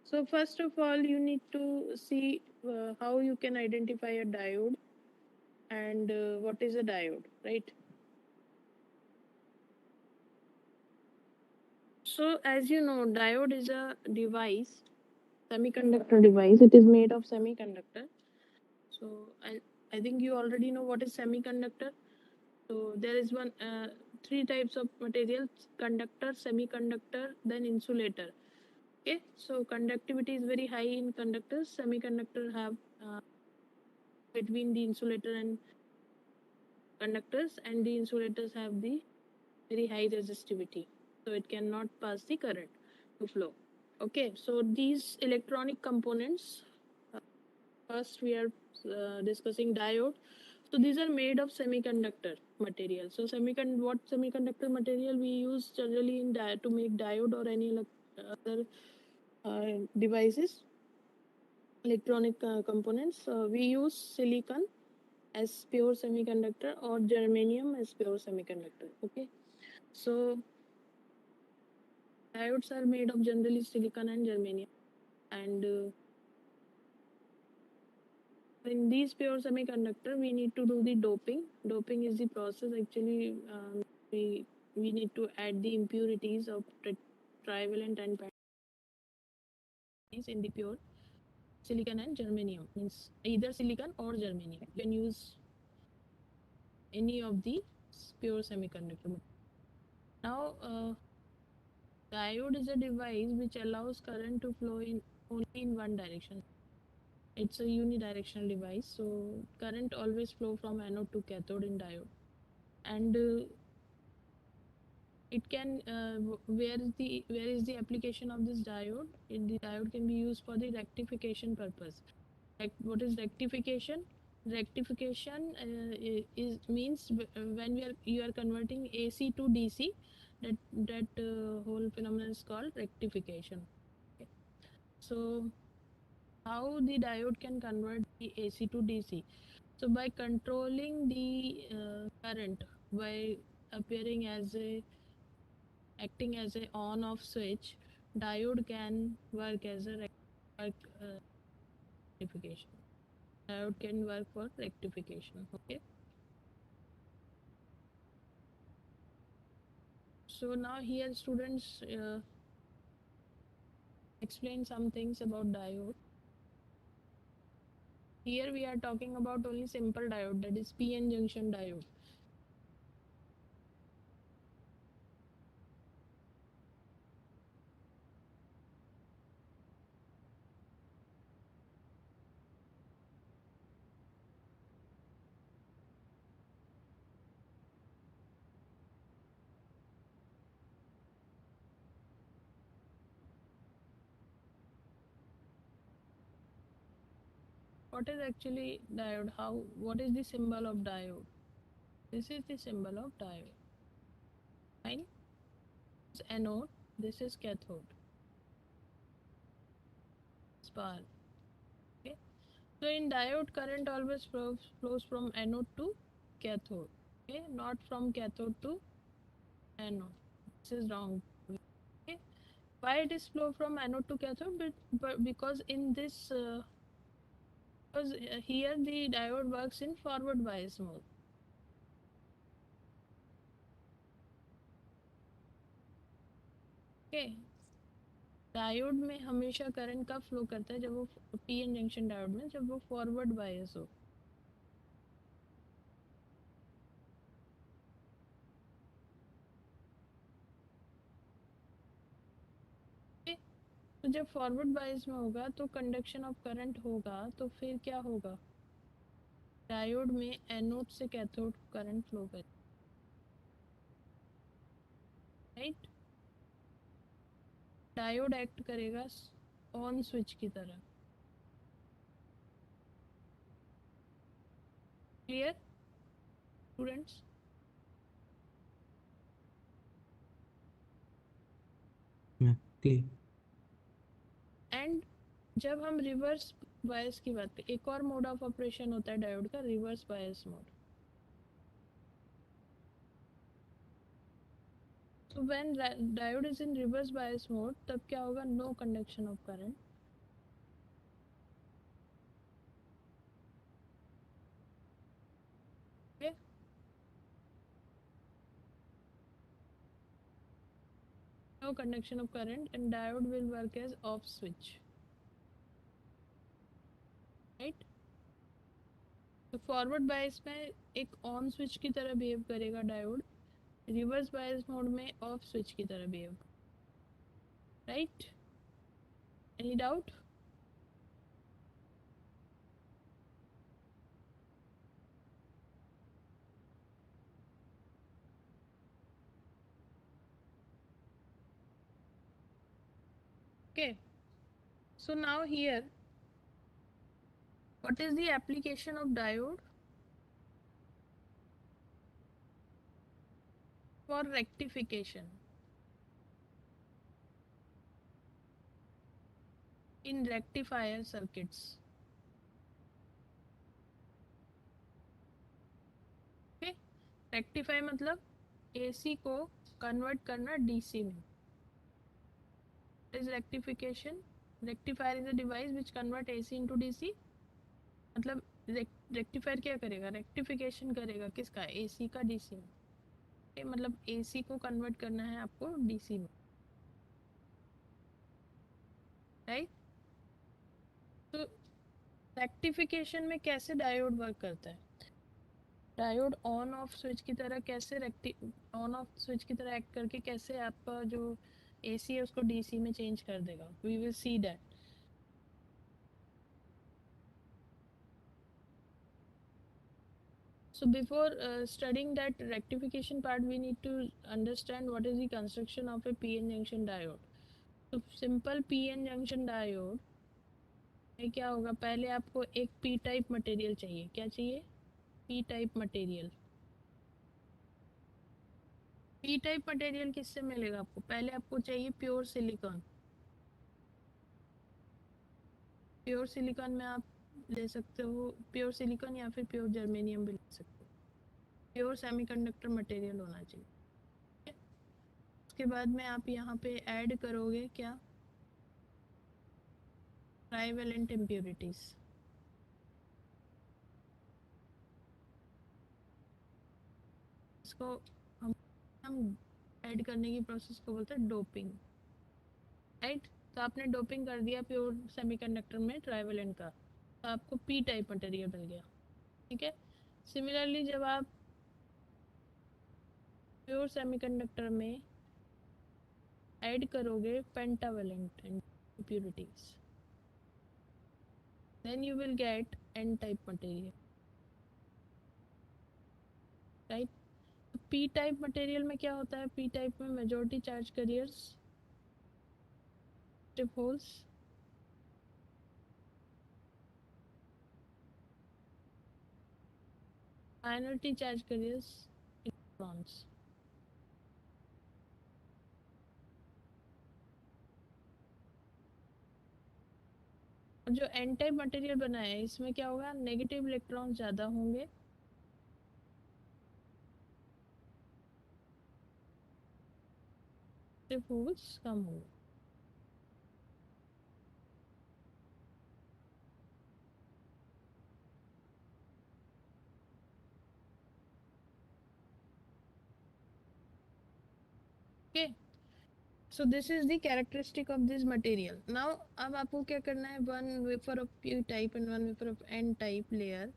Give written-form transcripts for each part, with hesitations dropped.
So first of all, you need to see how you can identify a diode and what is a diode, right? So as you know, diode is a device, semiconductor device. It is made of semiconductor. So I think you already know what is semiconductor. So there is three types of materials: conductor, semiconductor, then insulator. Okay, so conductivity is very high in conductors. Semiconductor have between the insulator and conductors, and the insulators have the very high resistivity, so it cannot pass the current to flow. Okay, so these electronic components, first we are discussing diode. So these are made of semiconductor material. So what semiconductor material we use generally in to make diode or any other devices, electronic components. We use silicon as pure semiconductor or germanium as pure semiconductor. Okay, so diodes are made of generally silicon and germanium, and in these pure semiconductor we need to do the doping. Doping is the process actually. We need to add the impurities of trivalent and in the pure silicon and germanium, means either silicon or germanium. You can use any of the pure semiconductor. Now diode is a device which allows current to flow in only in one direction. It's a unidirectional device, so current always flow from anode to cathode in diode. And it can where is the application of this diode? The diode can be used for the rectification purpose. What is rectification? Rectification is means when you are converting AC to DC. That whole phenomenon is called rectification. Okay. So how the diode can convert the AC to DC? So by controlling the current by appearing as a acting as a on off switch, diode can work as a rectification. Diode can work for rectification. Okay. So now here students explain some things about diode. Here we are talking about only simple diode, that is PN junction diode. What is actually diode? What is the symbol of diode? This is the symbol of diode. Fine. This is anode, this is cathode. Spark. Okay. So in diode, current always flows from anode to cathode. Okay, not from cathode to anode. This is wrong. Okay. Why it is flow from anode to cathode? But because in this because here the diode works in forward bias mode. Okay. Diode में हमेशा current कब flow करता है? जब वो P N junction diode में जब वो फॉरवर्ड बायस हो. okay? तो जब फॉरवर्ड बायस में होगा तो कंडक्शन ऑफ करंट होगा, तो फिर क्या होगा? डायोड में एनोड से कैथोड करंट फ्लो करे, राइट. डायोड एक्ट करेगा ऑन स्विच की तरह. Clear students? क्लियर. एंड जब हम रिवर्स बायस की बात करें, एक और मोड ऑफ ऑपरेशन होता है डायोड का, reverse bias mode. So when diode is in reverse bias mode, तब क्या होगा? No conduction of current. no conduction of current and diode will work as off switch, right? तो forward bias में एक on switch की तरह behave करेगा diode, reverse bias mode में ऑफ स्विच की तरह behave, right? Any doubt? Okay, so now here what is the application of diode? For rectification in rectifier circuits. Okay, rectify मतलब AC को convert करना DC में. What is rectification? Rectifier is a device which convert AC into DC. मतलब rectifier क्या करेगा? Rectification करेगा किसका? AC का DC में. okay, मतलब AC को कन्वर्ट करना है आपको DC में, राइट? तो रेक्टिफिकेशन में कैसे डायोड वर्क करता है? डायोड ऑन ऑफ स्विच की तरह कैसे ऑन ऑफ स्विच की तरह एक्ट करके कैसे आपका जो AC है उसको DC में चेंज कर देगा? We will see that. So before studying that rectification part, we need to understand what is the construction of a PN junction diode. So simple PN junction diode में क्या होगा? पहले आपको एक P टाइप मटेरियल चाहिए. क्या चाहिए? P type material. P type material किससे मिलेगा आपको? पहले आपको चाहिए प्योर सिलिकॉन. प्योर सिलिकॉन में आप ले सकते हो प्योर सिलिकॉन या फिर प्योर जर्मेनियम भी ले सकते हो. प्योर सेमीकंडक्टर मटेरियल होना चाहिए. उसके बाद में आप यहाँ पे ऐड करोगे क्या? Trivalent impurities. इसको हम ऐड करने की प्रोसेस को बोलते हैं डोपिंग, राइट? तो आपने डोपिंग कर दिया प्योर सेमीकंडक्टर में ट्राइवेलेंट का, तो आपको पी टाइप मटेरियल मिल गया, ठीक है? सिमिलरली जब आप प्योर सेमीकंडक्टर में ऐड करोगे pentavalent impurities, then you will get n type material, right? p type material में क्या होता है? p type में majority charge carriers, positive holes, minority charge carriers, electrons. और जो n टाइप मटेरियल बना है इसमें क्या होगा? नेगेटिव इलेक्ट्रॉन ज़्यादा होंगे, पॉजिटिव होल्स कम होंगे. Okay, so this is the characteristic of this material. Now अब आपको क्या करना है? One wafer of p type and one wafer of n type layer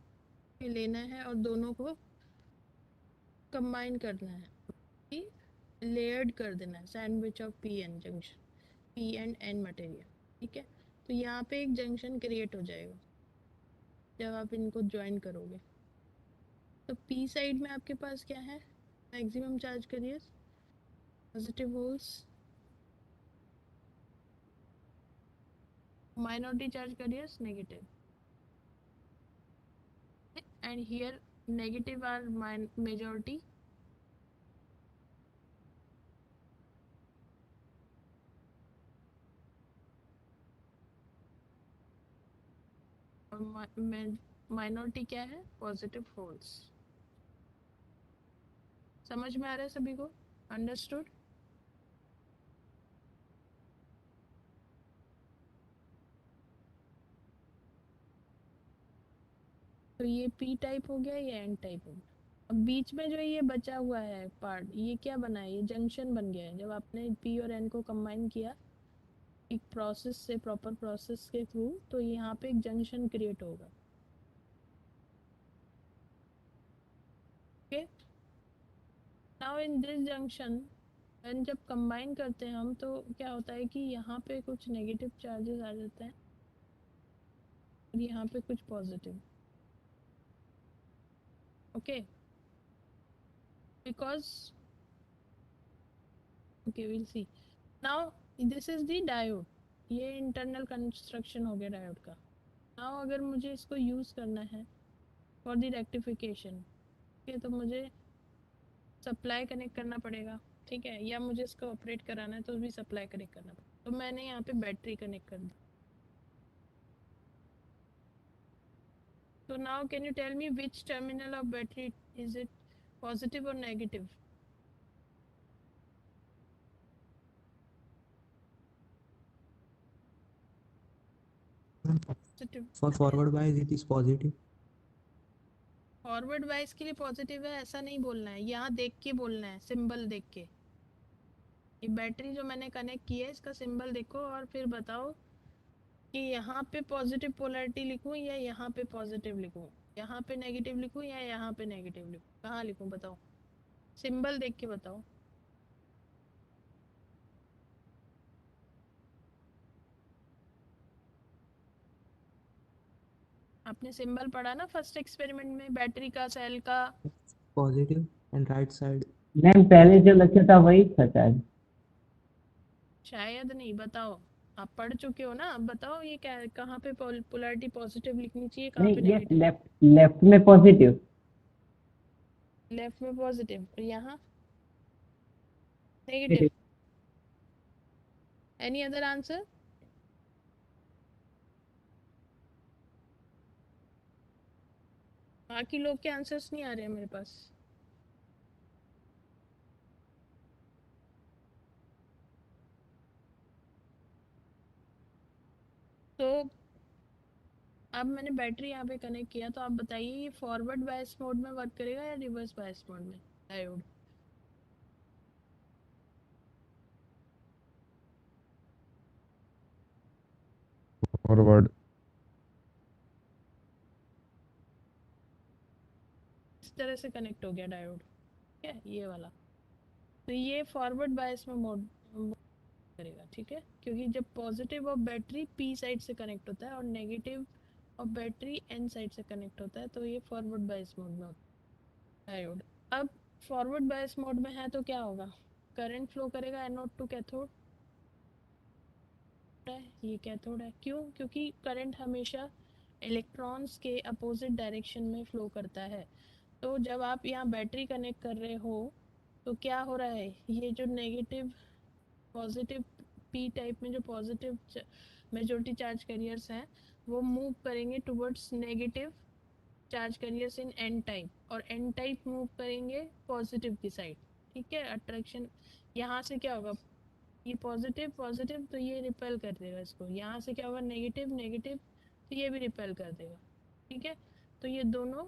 लेना है और दोनों को कंबाइन करना है, लेयर्ड कर देना है, sandwich of p n junction, p and n material, ठीक है? तो यहाँ पे एक जंक्शन क्रिएट हो जाएगा जब आप इनको ज्वाइन करोगे. तो p साइड में आपके पास क्या है? Maximum charge carriers, positive holes, minority charge carriers, negative, and here negative are majority और minority क्या है? Positive holes. समझ में आ रहा है सभी को? अंडरस्टूड? तो ये p टाइप हो गया, ये n टाइप हो गया. अब बीच में जो ये बचा हुआ है पार्ट, ये क्या बना है, ये जंक्शन बन गया है। जब आपने पी और एन को कंबाइन किया एक प्रोसेस से, प्रॉपर प्रोसेस के थ्रू, तो यहाँ पे एक जंक्शन क्रिएट होगा। Okay, now in this junction and जब कंबाइन करते हैं हम, तो क्या होता है कि यहाँ पे कुछ नेगेटिव चार्जेस आ जाते हैं और यहाँ पे कुछ positive. Okay, because okay will see now this is the diode. ये इंटरनल कंस्ट्रक्शन हो गया डायोड का। नाउ अगर मुझे इसको यूज करना है फॉर द रेक्टिफिकेशन, ठीक है, तो मुझे सप्लाई कनेक्ट करना पड़ेगा, ठीक है, या मुझे इसको ऑपरेट कराना है तो भी सप्लाई कनेक्ट करना पड़ेगा। तो मैंने यहाँ पे बैटरी कनेक्ट कर दी। So now can you tell me which terminal of battery is it, positive or negative? Positive. For forward bias, it is positive. Forward wise के लिए पॉजिटिव है ऐसा नहीं बोलना है, यहाँ देख के बोलना है, सिंबल देख के। ये बैटरी जो मैंने कनेक्ट की है इसका सिंबल देखो और फिर बताओ कि यहाँ पे पॉजिटिव पोलैरिटी लिखूँ या यहाँ पे पॉजिटिव लिखूँ, यहाँ पे नेगेटिव लिखूँ या यहाँ पे नेगेटिव लिखूँ, कहाँ लिखूँ बताओ, सिंबल देख के बताओ। आपने सिंबल पढ़ा ना फर्स्ट एक्सपेरिमेंट में, बैटरी का, सेल का। Positive and right side. Ma'am पहले जो लक्ष्य था वही था शायद। शायद नहीं, बताओ, आप पढ़ चुके हो ना, अब बताओ ये क्या, कहाँ पे पोलैरिटी पॉजिटिव लिखनी चाहिए, कहाँ नहीं पे ये नेगेटिव। लेफ्ट लेफ्ट में पॉजिटिव। लेफ्ट में पॉजिटिव और यहाँ नेगेटिव। Any other answer? बाकी लोग के आंसर्स नहीं आ रहे हैं मेरे पास। तो अब मैंने बैटरी यहाँ पे कनेक्ट किया, तो आप बताइए ये फॉरवर्ड बायस मोड में वर्क करेगा या रिवर्स बायस मोड में डायोड? फॉरवर्ड। इस तरह से कनेक्ट हो गया डायोड, ठीक है, ये वाला। तो ये फॉरवर्ड बायस में मोड करेगा, ठीक है, क्योंकि जब positive of battery P side से कनेक्ट होता है और negative of battery N side से कनेक्ट होता है, तो ये फॉरवर्ड बायस मोड में होता है डायोड। अब फॉरवर्ड बायस मोड में है तो क्या होगा, करंट फ्लो करेगा एनोड टू कैथोड, ये कैथोड है। क्यों? क्योंकि करंट हमेशा इलेक्ट्रॉन्स के अपोजिट डायरेक्शन में फ्लो करता है। तो जब आप यहाँ बैटरी कनेक्ट कर रहे हो तो क्या हो रहा है, ये जो नेगेटिव पॉजिटिव पी टाइप में जो पॉजिटिव मेजॉरिटी चार्ज कैरियर्स हैं वो मूव करेंगे towards negative charge carriers in an type, और एन टाइप मूव करेंगे पॉजिटिव की साइड, ठीक है। अट्रैक्शन यहाँ से क्या होगा, ये पॉजिटिव पॉजिटिव तो ये रिपेल कर देगा इसको, यहाँ से क्या होगा नेगेटिव नेगेटिव तो ये भी रिपेल कर देगा, ठीक है। तो ये दोनों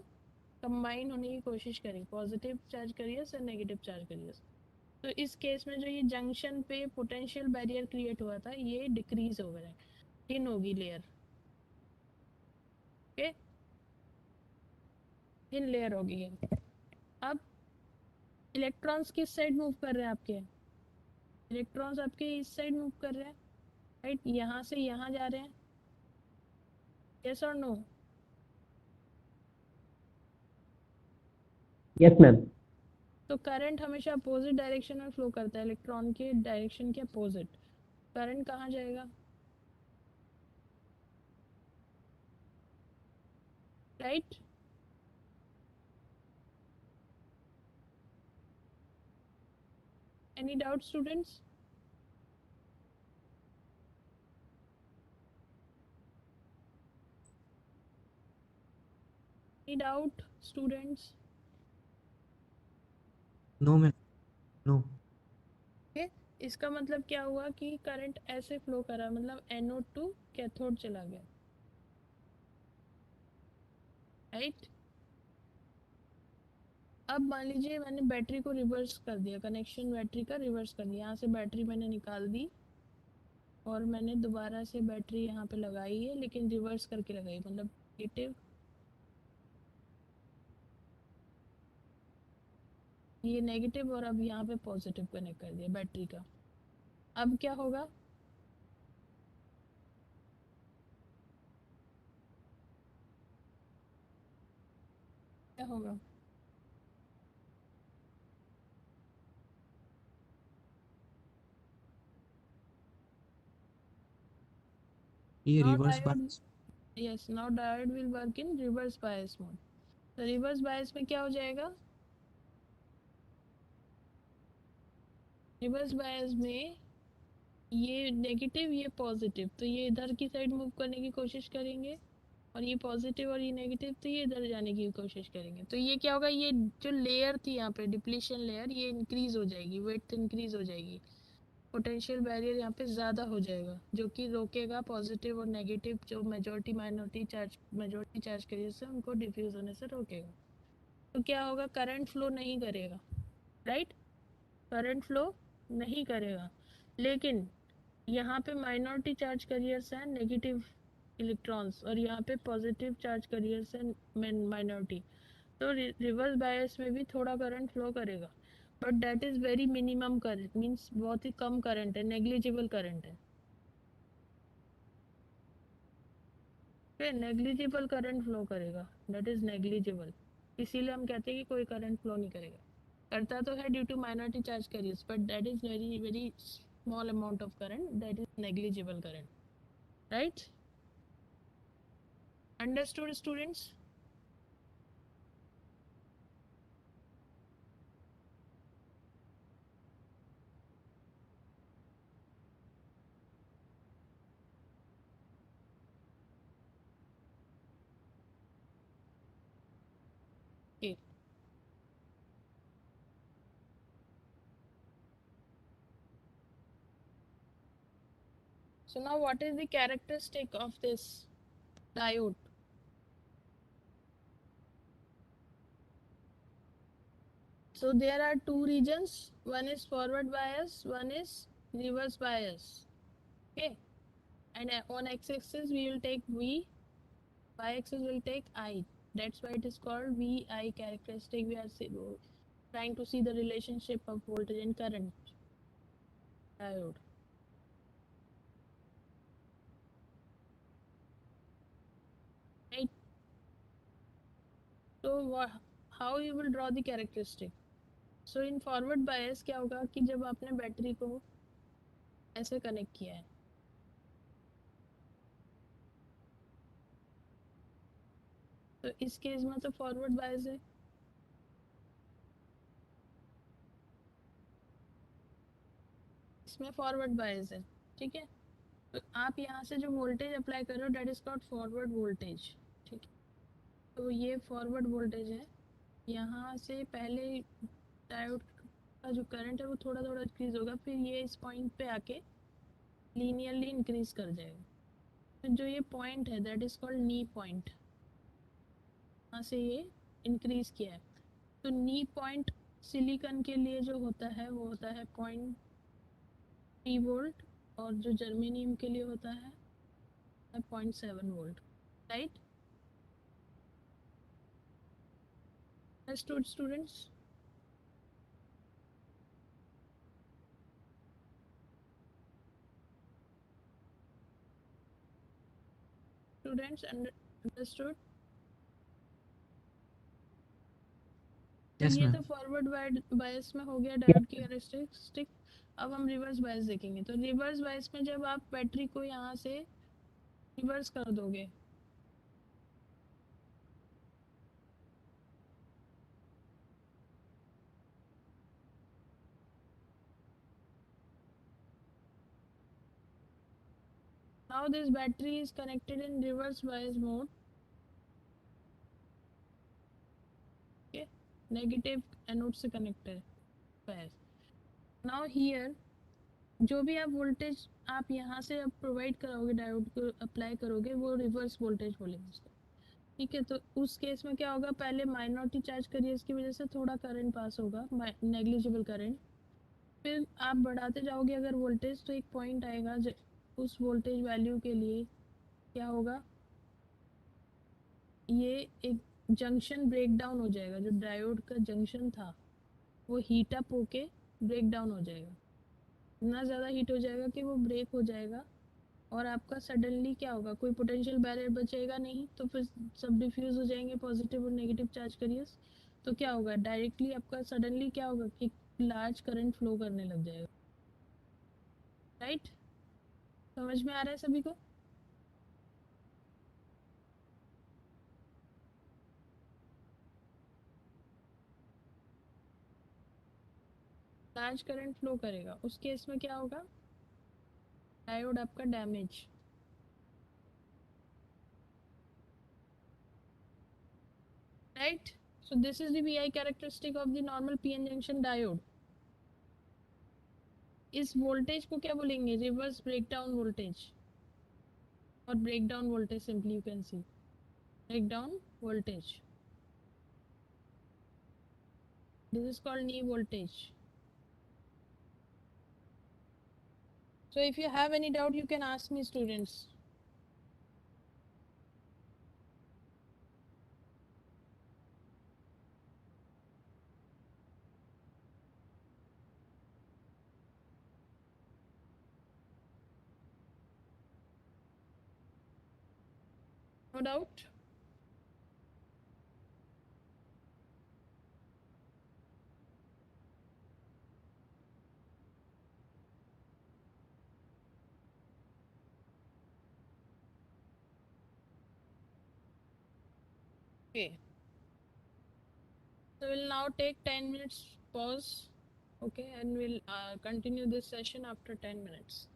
कंबाइन होने की कोशिश करेंगे, पॉजिटिव चार्ज कैरियर्स और नेगेटिव चार्ज कैरियर्स। तो इस केस में जो ये जंक्शन पे पोटेंशियल बैरियर क्रिएट हुआ था ये डिक्रीज हो गया है, थिन होगी लेयर, ओके, थिन लेयर होगी ये। अब इलेक्ट्रॉन्स किस साइड मूव कर रहे हैं आपके, इलेक्ट्रॉन्स आपके इस साइड मूव कर रहे हैं, राइट, यहाँ से यहाँ जा रहे हैं, यस और नो? Yes ma'am. तो करंट हमेशा अपोजिट डायरेक्शन में फ्लो करता है, इलेक्ट्रॉन के डायरेक्शन के अपोजिट। करंट कहाँ जाएगा, right? Any doubt students? Any doubt students? No, ma'am. No. Okay, इसका मतलब क्या हुआ कि करंट ऐसे फ्लो करा, मतलब एनोड टू कैथोड चला गया, राइट? अब मान लीजिए मैंने बैटरी को रिवर्स कर दिया, कनेक्शन बैटरी का रिवर्स कर दिया, यहाँ से बैटरी मैंने निकाल दी और मैंने दोबारा से बैटरी यहाँ पे लगाई है, लेकिन रिवर्स करके लगाई, मतलब नेगेटिव ये नेगेटिव और अब यहाँ पे पॉजिटिव कनेक्ट कर दिया बैटरी का। अब क्या होगा, क्या होगा, ये now reverse diode, bias. yes, now diode will work in reverse bias mode। तो रिवर्स बायस में क्या हो जाएगा, रिवर्स बायस में ये नेगेटिव ये पॉजिटिव, तो ये इधर की साइड मूव करने की कोशिश करेंगे, और ये पॉजिटिव और ये नेगेटिव तो ये इधर जाने की कोशिश करेंगे। तो ये क्या होगा, ये जो लेयर थी यहाँ पे डिप्लीशन लेयर, ये इंक्रीज हो जाएगी, वेट इंक्रीज हो जाएगी, पोटेंशियल बैरियर यहाँ पे ज़्यादा हो जाएगा, जो कि रोकेगा पॉजिटिव और नेगेटिव जो मेजोरिटी चार्ज करिए से उनको डिफ्यूज होने से रोकेगा। तो क्या होगा, करंट फ्लो नहीं करेगा, राइट, करंट फ्लो नहीं करेगा, लेकिन यहाँ पे माइनॉरिटी चार्ज करियर्स हैं नेगेटिव इलेक्ट्रॉन्स, और यहाँ पे पॉजिटिव चार्ज करियर्स हैं माइनॉरिटी। तो रिवर्स बायस में भी थोड़ा करंट फ्लो करेगा, but that is very minimum current, means बहुत ही कम करंट है, नेग्लिजिबल करंट है, फिर नेग्लिजिबल करंट फ्लो करेगा, दैट इज़ नेग्लिजिबल। इसीलिए हम कहते हैं कि कोई करंट फ्लो नहीं करेगा, करता तो है due to minority charge carriers, but that is very very small amount of current, that is negligible current, right, understood students. Okay. So now what is the characteristic of this diode? So there are two regions, one is forward bias, one is reverse bias. Okay, and on x-axis we will take V, y-axis will take I. That's why it is called VI characteristic. We are trying to see the relationship of voltage and current diode. Right. So how you will draw the characteristic? So in forward bias क्या होगा कि जब आपने battery को ऐसे connect किया है, तो इस केस में तो फॉरवर्ड बायस है, इसमें फॉरवर्ड बायस है, ठीक है। तो आप यहाँ से जो वोल्टेज अप्लाई कर रहे हो that is called forward voltage, ठीक है। तो ये फॉरवर्ड वोल्टेज है, यहाँ से पहले डायोड का जो करंट है वो थोड़ा थोड़ा इंक्रीज होगा, फिर ये इस पॉइंट पे आके लीनियरली इंक्रीज कर जाएगा। तो जो ये पॉइंट है that is called knee point, यहाँ से ये इंक्रीज किया है। तो नी पॉइंट सिलिकॉन के लिए जो होता है वो होता है 0.3 वोल्ट, और जो जर्मेनियम के लिए होता है 0.7 volt, right. Understood students? Students understood? तो यस ये मैम। तो फॉरवर्ड बायस में हो गया डायोड की कैरेक्टरिस्टिक। अब हम रिवर्स बायस देखेंगे। तो रिवर्स बायस में जब आप बैटरी को यहाँ से रिवर्स कर दोगे, now this battery is connected in reverse bias mode, okay, negative anode से कनेक्ट है बायस। नाउ हियर जो भी आप वोल्टेज आप यहाँ से अब प्रोवाइड करोगे, डायोड को अप्लाई करोगे, वो रिवर्स वोल्टेज बोलेंगे उसको। ठीक है, तो उस केस में क्या होगा, पहले माइनॉरिटी चार्ज करियर की वजह से थोड़ा करंट पास होगा, नेग्लिजिबल करंट। फिर आप बढ़ाते जाओगे अगर वोल्टेज, तो एक पॉइंट आएगा उस वोल्टेज वैल्यू के लिए क्या होगा, ये एक जंक्शन ब्रेक डाउन हो जाएगा, जो डायोड का जंक्शन था वो हीट अप होके ब्रेक डाउन हो जाएगा, इतना ज़्यादा हीट हो जाएगा कि वो ब्रेक हो जाएगा। और आपका सडनली क्या होगा, कोई पोटेंशियल बैरियर बचेगा नहीं, तो फिर सब डिफ्यूज हो जाएंगे पॉजिटिव और नेगेटिव चार्ज करियर्स। तो क्या होगा, डायरेक्टली आपका सडनली क्या होगा कि लार्ज करंट फ्लो करने लग जाएगा। राइट, समझ में आ रहा है सभी को? लार्ज करंट फ्लो करेगा, उस केस में क्या होगा, डायोड आपका damage. Right, so this is the VI characteristic of the normal PN junction diode. इस वोल्टेज को क्या बोलेंगे, रिवर्स ब्रेकडाउन वोल्टेज, और breakdown voltage simply you can see breakdown voltage. This is called knee voltage. So if you have any doubt, you can ask me, students. No doubt? Okay. So we'll now take 10 minutes pause. Okay, and we'll continue this session after 10 minutes.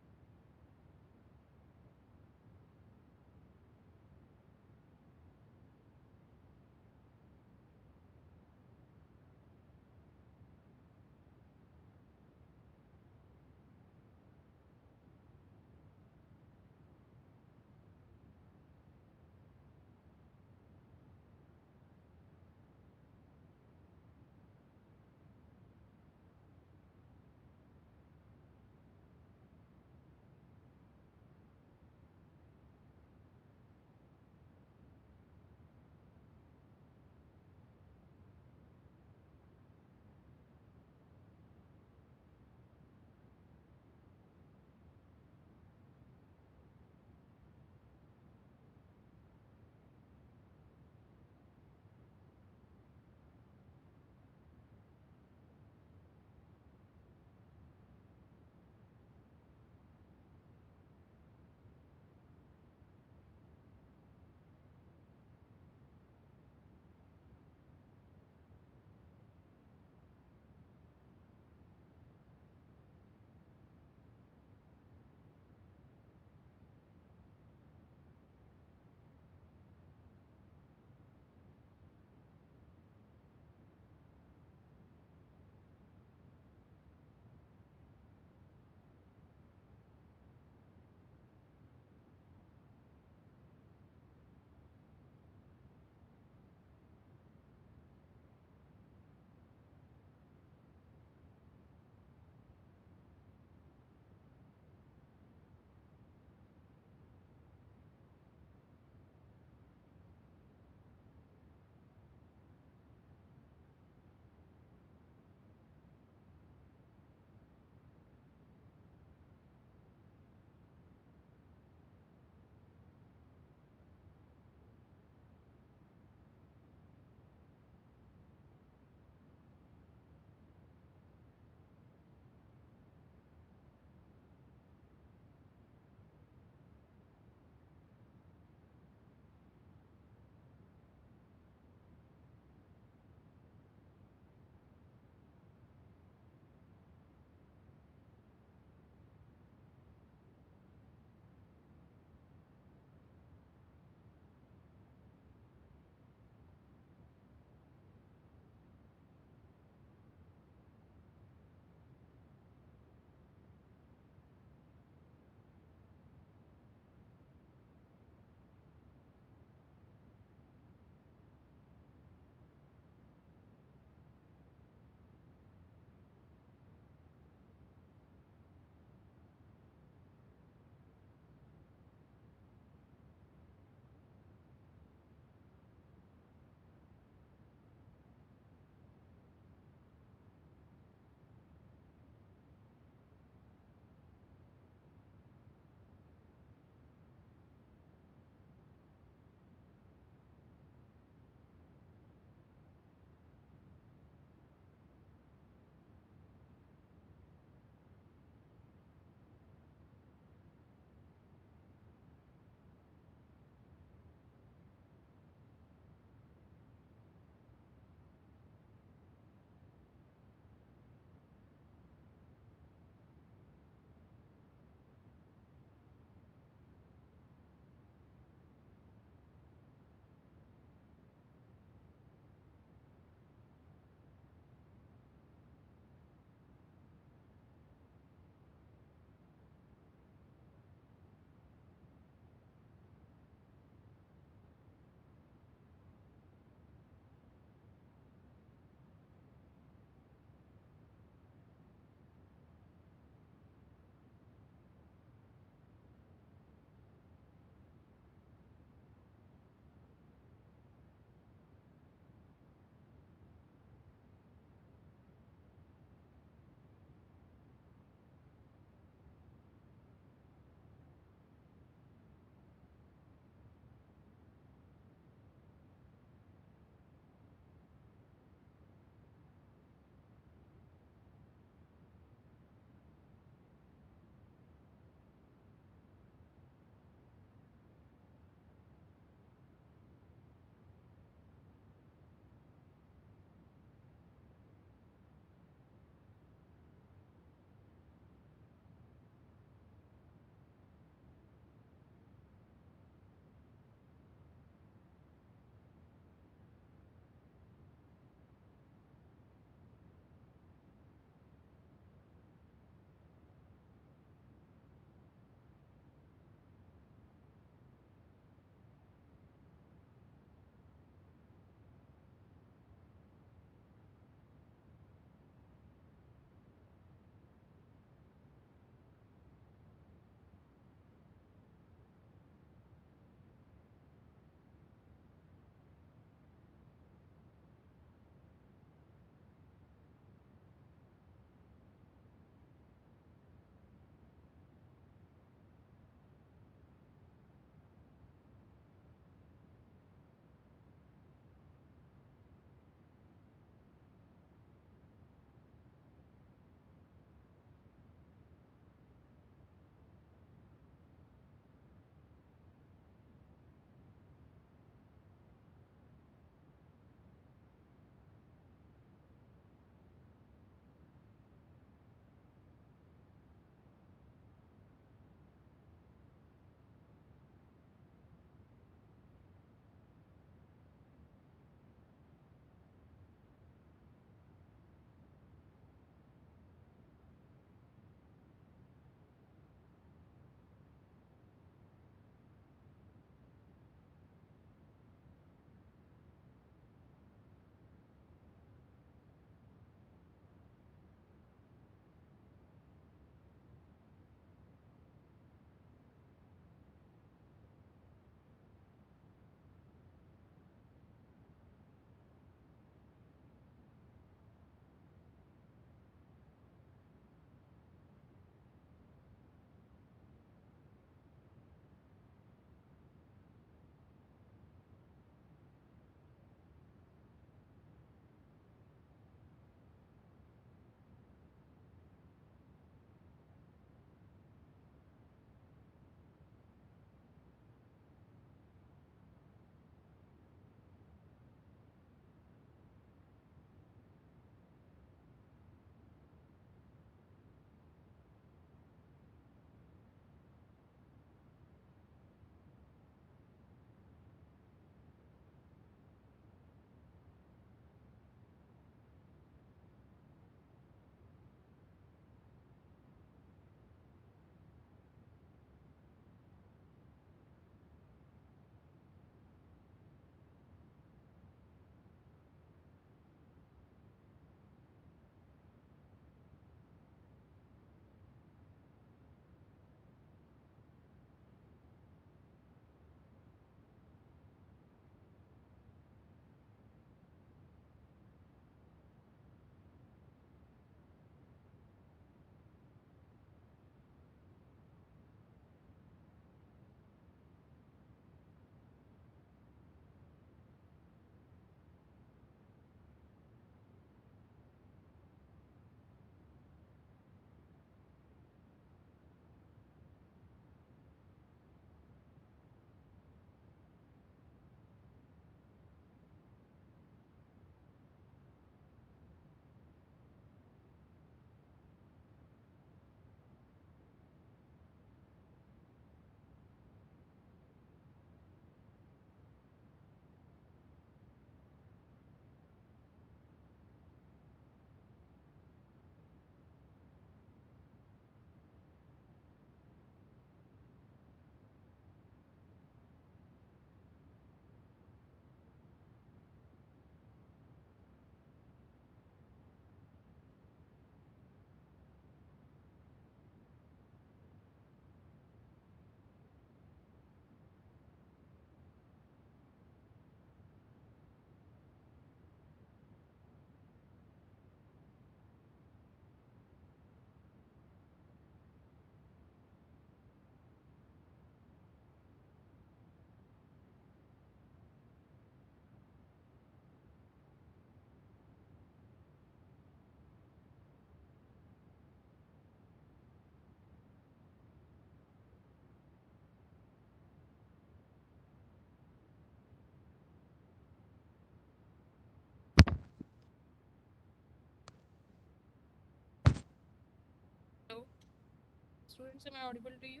Students, am I audible to you?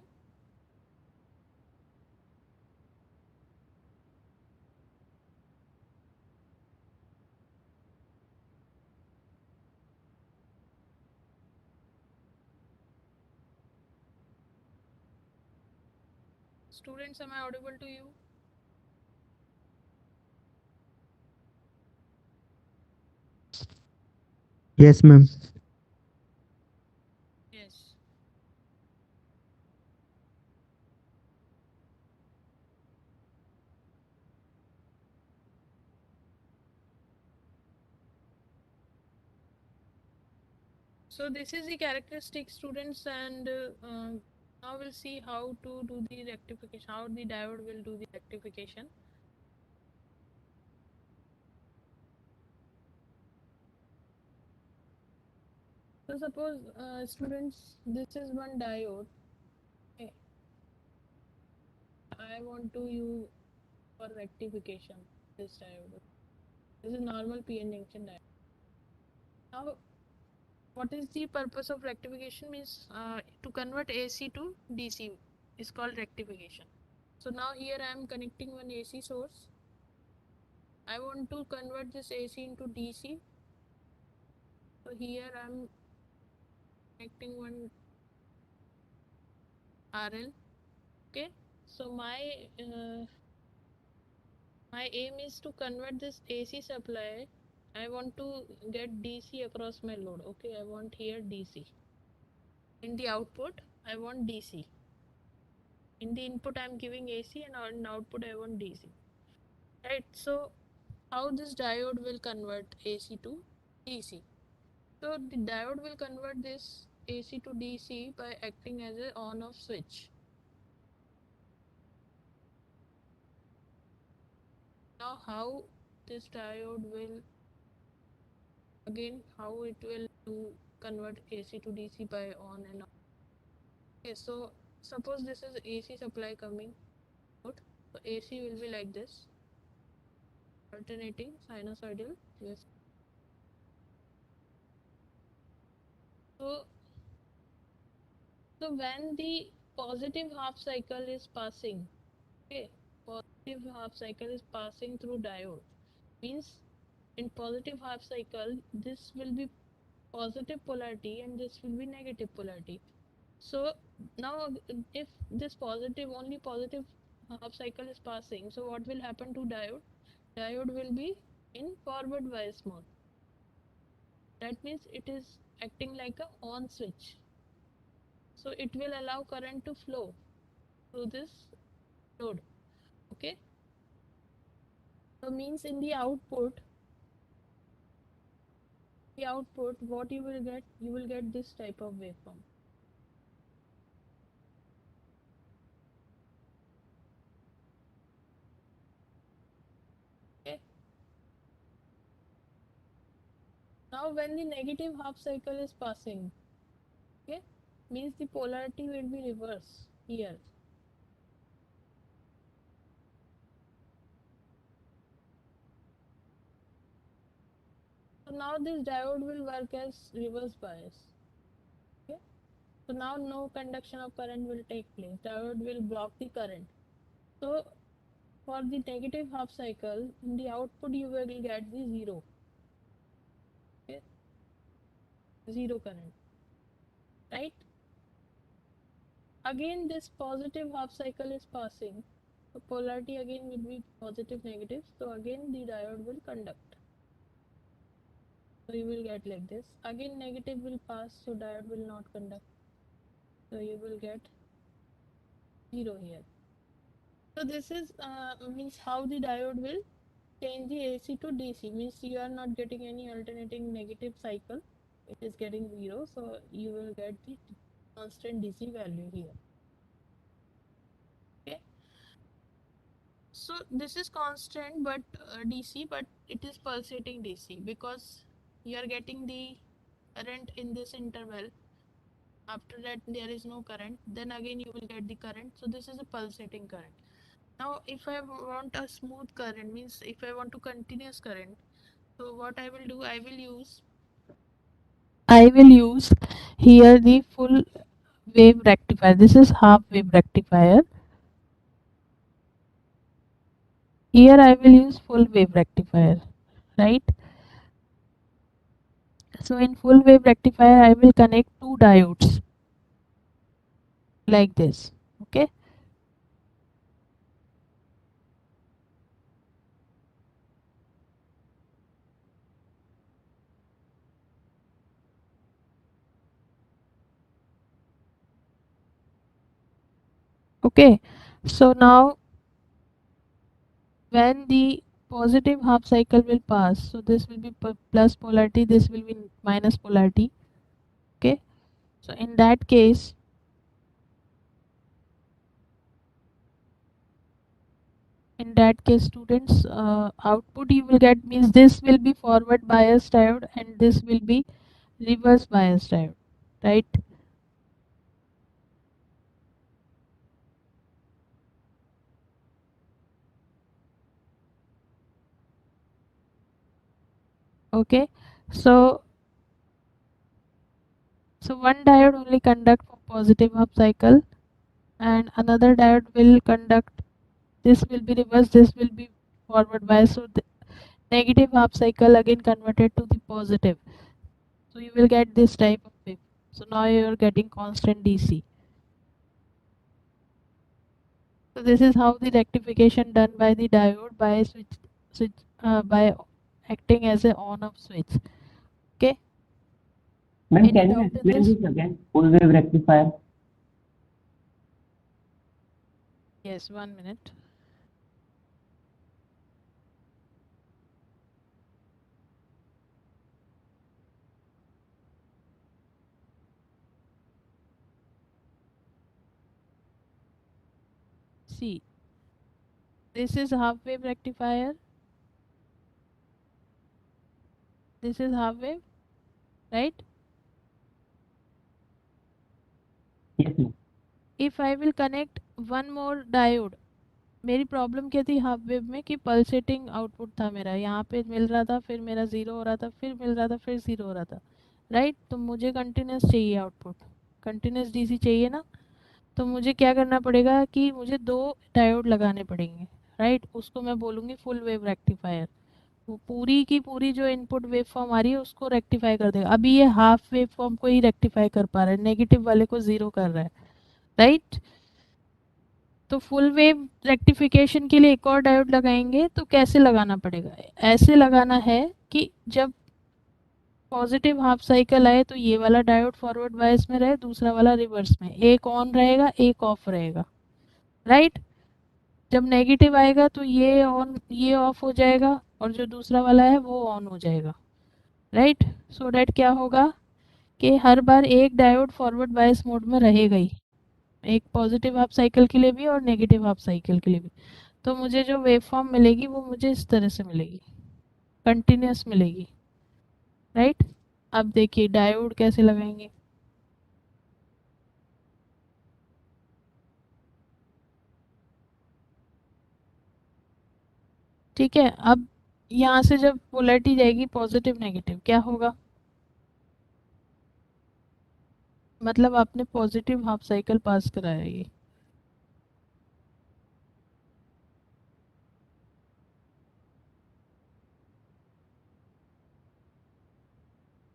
Students, am I audible to you? Yes, ma'am. Yes. So this is the characteristic, students, and now we'll see how to do the rectification, how the diode will do the rectification. So suppose, students, this is one diode. Okay. I want to use for rectification this diode. This is normal PN junction diode. Now, what is the purpose of rectification? Means to convert AC to DC is called rectification. So now here I am connecting one AC source. I want to convert this AC into DC. So here I am connecting one RL. Okay. So my aim is to convert this AC supply. I want to get DC across my load. Okay, I want here DC. In the output, I want DC. In the input, I'm giving AC, and in output, I want DC. Right. So how this diode will convert AC to DC? So the diode will convert this AC to DC by acting as a on-off switch. Now how this diode will, again, how it will do convert AC to DC by on and off. Okay, so suppose this is AC supply coming out. So AC will be like this, alternating sinusoidal wave. So when the positive half cycle is passing, okay, positive half cycle is passing through diode, means in positive half cycle this will be positive polarity and this will be negative polarity. So now if this positive, only positive half cycle is passing, so what will happen to diode? Diode will be in forward bias mode. That means it is acting like a on switch. So it will allow current to flow through this load. Okay. So means in the output what you will get, you will get this type of waveform. Okay. Now when the negative half cycle is passing, okay, means the polarity will be reverse here. So now this diode will work as reverse bias. Okay. So now no conduction of current will take place. Diode will block the current. So for the negative half cycle, in the output you will get the zero. Okay. Zero current. Right? Again this positive half cycle is passing. So polarity again will be positive negative. So again the diode will conduct. So you will get like this. Again negative will pass, so diode will not conduct. So you will get 0 here. So this is means how the diode will change the AC to DC. Means you are not getting any alternating negative cycle. It is getting 0. So you will get the constant DC value here. Okay. So this is constant but DC, but it is pulsating DC because you are getting the current in this interval. After that there is no current, then again you will get the current. So this is a pulsating current. Now if I want a smooth current, means if I want to continuous current, so what I will do, I will use here the full wave rectifier. This is half wave rectifier. Here I will use full wave rectifier, right? So in full wave rectifier I will connect two diodes like this. Okay, okay. So now when the positive half cycle will pass, so this will be plus polarity, this will be minus polarity. Okay, so in that case students, output you will get means this will be forward bias diode and this will be reverse bias diode, right? Okay, so one diode only conduct for positive half cycle and another diode will conduct, this will be reverse, this will be forward bias, so the negative half cycle again converted to the positive, so you will get this type of wave. So now you are getting constant DC. So this is how the rectification done by the diode by switch by acting as a on off switch. Okay, Ma'am, any can you doubt in explain this? this again? Full wave rectifier. Yes, 1 minute. See, this is half wave rectifier, this is half wave, right? Yes, ma'am. If I will connect one more diode, मेरी problem क्या थी half wave में कि pulsating output था मेरा, यहाँ पे मिल रहा था, फिर मेरा ज़ीरो हो रहा था, फिर मिल रहा था, फिर ज़ीरो हो रहा था, राइट? तो मुझे कंटिन्यूस चाहिए आउटपुट, कंटिन्यूस डीसी चाहिए ना, तो मुझे क्या करना पड़ेगा कि मुझे दो डायोड लगाने पड़ेंगे, राइट? उसको मैं बोलूँगी फुल वेव रेक्टिफायर। वो पूरी की पूरी जो इनपुट वेव फॉर्म आ रही है उसको रेक्टिफाई कर देगा। अभी ये हाफ वेव फॉर्म को ही रेक्टिफाई कर पा रहा है, नेगेटिव वाले को ज़ीरो कर रहा है, राइट? तो फुल वेव रेक्टिफिकेशन के लिए एक और डायोड लगाएंगे, तो कैसे लगाना पड़ेगा? ऐसे लगाना है कि जब पॉजिटिव हाफ साइकिल आए तो ये वाला डायोड फॉरवर्ड बायस में रहे, दूसरा वाला रिवर्स में, एक ऑन रहेगा एक ऑफ रहेगा, राइट? जब नेगेटिव आएगा तो ये ऑन ये ऑफ हो जाएगा और जो दूसरा वाला है वो ऑन हो जाएगा, राइट? सो डैट क्या होगा कि हर बार एक डायोड फॉरवर्ड बायस मोड में रहेगा ही, एक पॉजिटिव हाफ साइकिल के लिए भी और नेगेटिव हाफ साइकिल के लिए भी। तो मुझे जो वेव फॉर्म मिलेगी वो मुझे इस तरह से मिलेगी, कंटिन्यूस मिलेगी, राइट? अब देखिए डायोड कैसे लगाएंगे। ठीक है, अब यहाँ से जब पोलैरिटी जाएगी पॉजिटिव नेगेटिव, क्या होगा? मतलब आपने पॉजिटिव हाफ साइकिल पास कराया ये,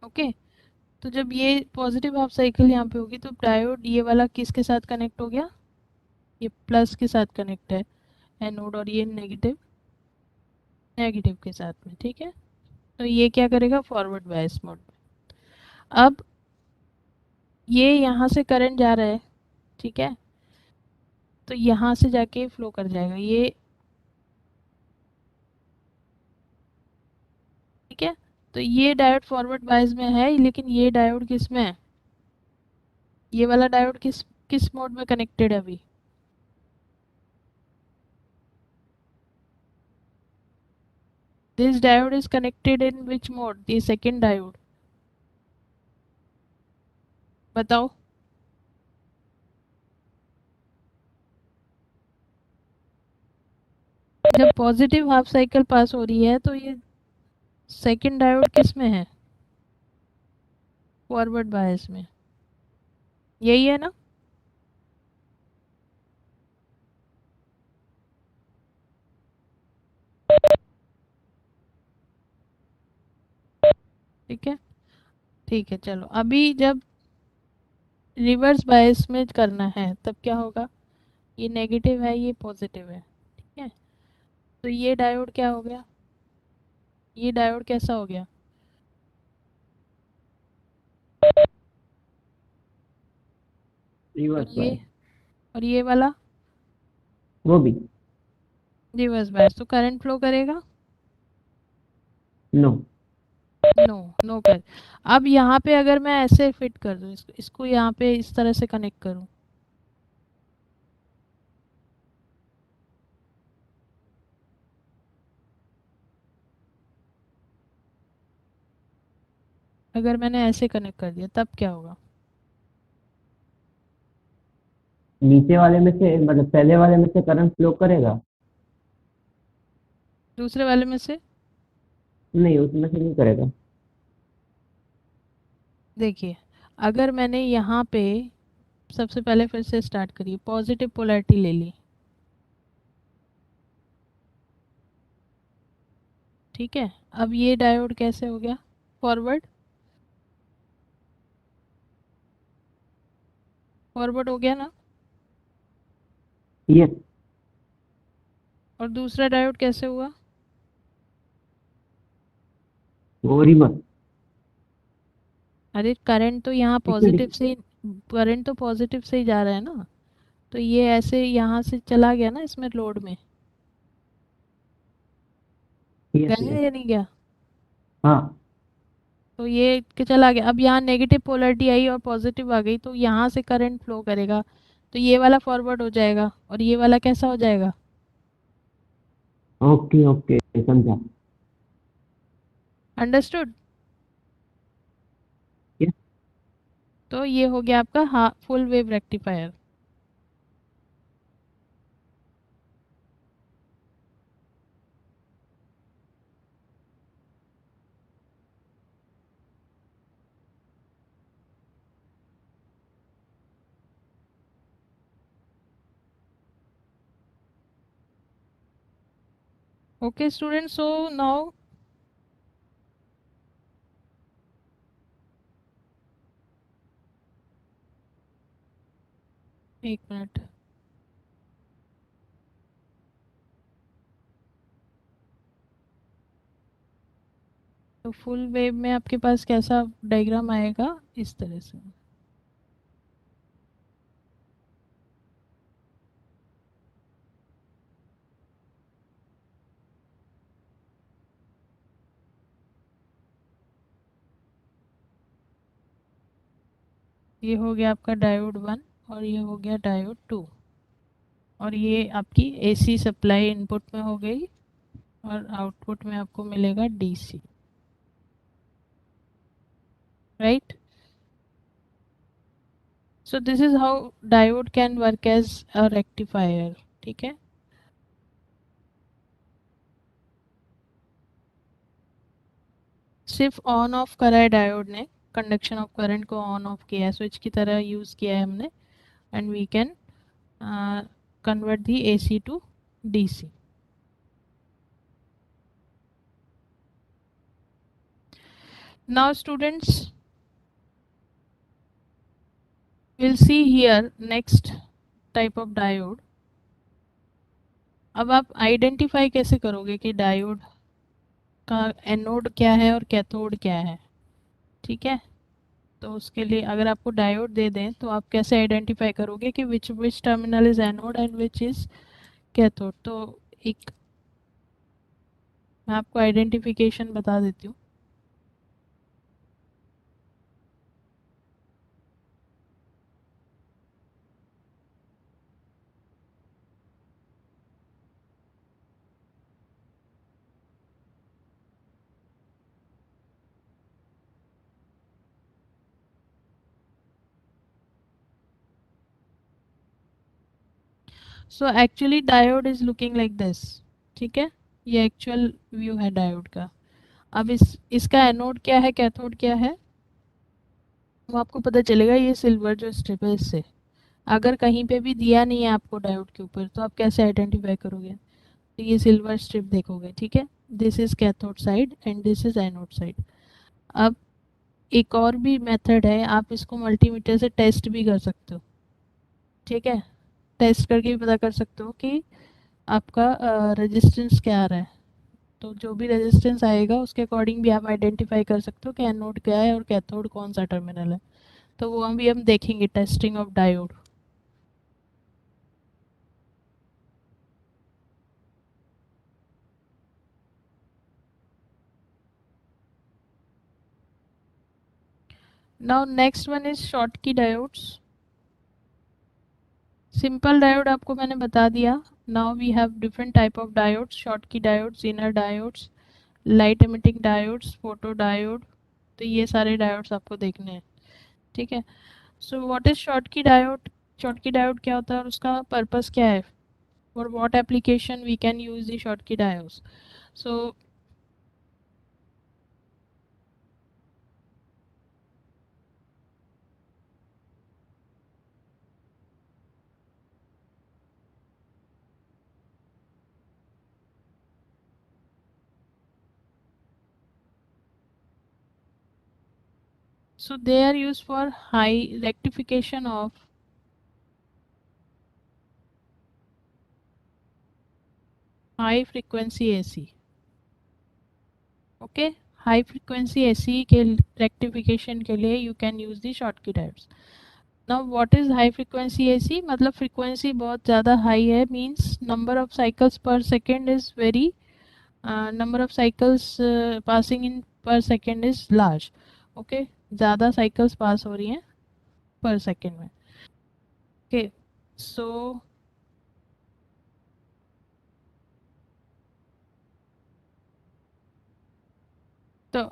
ओके? तो जब ये पॉजिटिव हाफ साइकिल यहाँ पे होगी तो डायोड ये वाला किसके साथ कनेक्ट हो गया? ये प्लस के साथ कनेक्ट है एनोड, और ये नेगेटिव नेगेटिव के साथ में, ठीक है? तो ये क्या करेगा? फॉरवर्ड बायस मोड में। अब ये यहाँ से करंट जा रहा है, ठीक है? तो यहाँ से जाके फ्लो कर जाएगा ये, ठीक है? तो ये डायोड फॉरवर्ड बायस में है, लेकिन ये डायोड किस में है? ये वाला डायोड किस किस मोड में कनेक्टेड है अभी? This diode is connected in which mode? The second diode, बताओ। जब पॉजिटिव हाफ साइकिल पास हो रही है तो ये सेकंड डायोड किस में है? फॉरवर्ड बायस में, यही है ना? ठीक है, ठीक है। चलो अभी जब रिवर्स बायस में करना है तब क्या होगा, ये नेगेटिव है ये पॉजिटिव है, ठीक है। तो ये डायोड क्या हो गया, ये डायोड कैसा हो गया, रिवर्स और बायस, ये वाला वो भी रिवर्स बायस, तो करंट फ्लो करेगा, नो। नो, नो कर। अब यहाँ पे अगर मैं ऐसे फिट कर दूँ इसको यहाँ पे इस तरह से कनेक्ट करूँ, अगर मैंने ऐसे कनेक्ट कर दिया तब क्या होगा, नीचे वाले में से मतलब पहले वाले में से करंट फ्लो करेगा? दूसरे वाले में से, नहीं, उसमें से नहीं करेगा। देखिए अगर मैंने यहाँ पे सबसे पहले फिर से स्टार्ट करिए, पॉजिटिव पोलैरिटी ले ली, ठीक है। अब ये डायोड कैसे हो गया, फॉरवर्ड, फॉरवर्ड हो गया ना। यस। और दूसरा डायोड कैसे हुआ, वो रिवर्स। अरे करंट तो यहाँ एक मिनट। पॉजिटिव से, करंट तो पॉजिटिव से ही जा रहा है ना, तो ये ऐसे यहाँ से चला गया ना इसमें लोड में, यस गया यस। या नहीं गया, हाँ। तो ये के चला गया। अब यहाँ नेगेटिव पोलैरिटी आई और पॉजिटिव आ गई, तो यहाँ से करंट फ्लो करेगा, तो ये वाला फॉरवर्ड हो जाएगा और ये वाला कैसा हो जाएगा, ओके ओके, समझा। अंडरस्टूड। यस। तो ये हो गया आपका full wave rectifier. Okay student, so now एक मिनट, तो फुल वेव में आपके पास कैसा डायग्राम आएगा, इस तरह से। ये हो गया आपका डायोड 1 और ये हो गया डायोड 2, और ये आपकी एसी सप्लाई इनपुट में हो गई और आउटपुट में आपको मिलेगा DC, right. So this is how diode can work as a rectifier, ठीक है। सिर्फ ऑन ऑफ करा है डायोड ने, कंडक्शन ऑफ करंट को ऑन ऑफ किया है, स्विच की तरह यूज़ किया है हमने, and we can convert the AC to DC. Now students, we'll see here next type of diode. अब आप आइडेंटिफाई कैसे करोगे कि डायोड का एनोड क्या है और कैथोड क्या है, ठीक है। तो उसके लिए अगर आपको डायोड दे दें तो आप कैसे आइडेंटिफाई करोगे कि which terminal is anode and which is cathode. तो एक मैं आपको आइडेंटिफिकेशन बता देती हूँ। So actually diode is looking like this, ठीक है। ये एक्चुअल व्यू है डायोड का। अब इसका एनोड क्या है, कैथोड क्या है, वो आपको पता चलेगा ये सिल्वर जो स्ट्रिप है इससे। अगर कहीं पे भी दिया नहीं है आपको डायोड के ऊपर तो आप कैसे आइडेंटिफाई करोगे, तो ये सिल्वर स्ट्रिप देखोगे, ठीक है। This is cathode side and this is anode side. अब एक और भी मेथड है, आप इसको मल्टीमीटर से टेस्ट भी कर सकते हो, ठीक है। टेस्ट करके भी पता कर सकते हो कि आपका रेजिस्टेंस क्या आ रहा है। तो जो भी रेजिस्टेंस आएगा उसके अकॉर्डिंग भी आप आइडेंटिफाई कर सकते हो कि एनोड क्या है और कैथोड कौन सा टर्मिनल है। तो वो अभी हम देखेंगे, testing of diode. Now next one is Schottky diodes. Simple diode आपको मैंने बता दिया। Now we have different type of diodes, Schottky diodes, zener diodes, light emitting diodes, photo diode. तो ये सारे डायोड्स आपको देखने हैं, ठीक है। So what is Schottky diode? Schottky diode क्या होता है और उसका पर्पस क्या है? For what application we can use the Schottky diodes? So they are used for high rectification of high frequency AC. Okay, high frequency AC के rectification के लिए you can use the Schottky diodes. Now what is high frequency AC? मतलब frequency बहुत ज़्यादा high है, means number of cycles पर second is very, number of cycles passing in पर second is large. Okay, ज़्यादा cycles पास हो रही हैं पर सेकेंड में। ओके, सो तो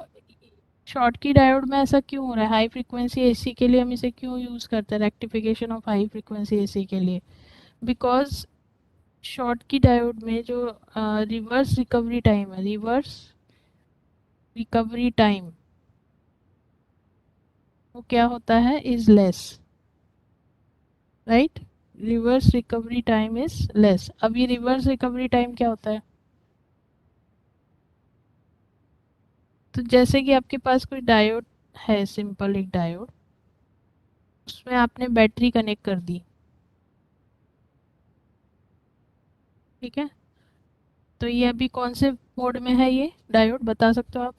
शॉटकी डायोड में ऐसा क्यों हो रहा है? हाई फ्रीक्वेंसी एसी के लिए हम इसे क्यों यूज़ करते हैं, rectification of high frequency AC के लिए? बिकॉज शॉटकी डायोड में जो रिवर्स रिकवरी टाइम है, रिवर्स रिकवरी टाइम वो क्या होता है, is less, right. Reverse recovery time is less. अब ये रिवर्स रिकवरी टाइम क्या होता है? तो जैसे कि आपके पास कोई डायोड है, सिंपल एक डायोड, उसमें आपने बैटरी कनेक्ट कर दी, ठीक है। तो ये अभी कौन से मोड में है ये डायोड, बता सकते हो आप?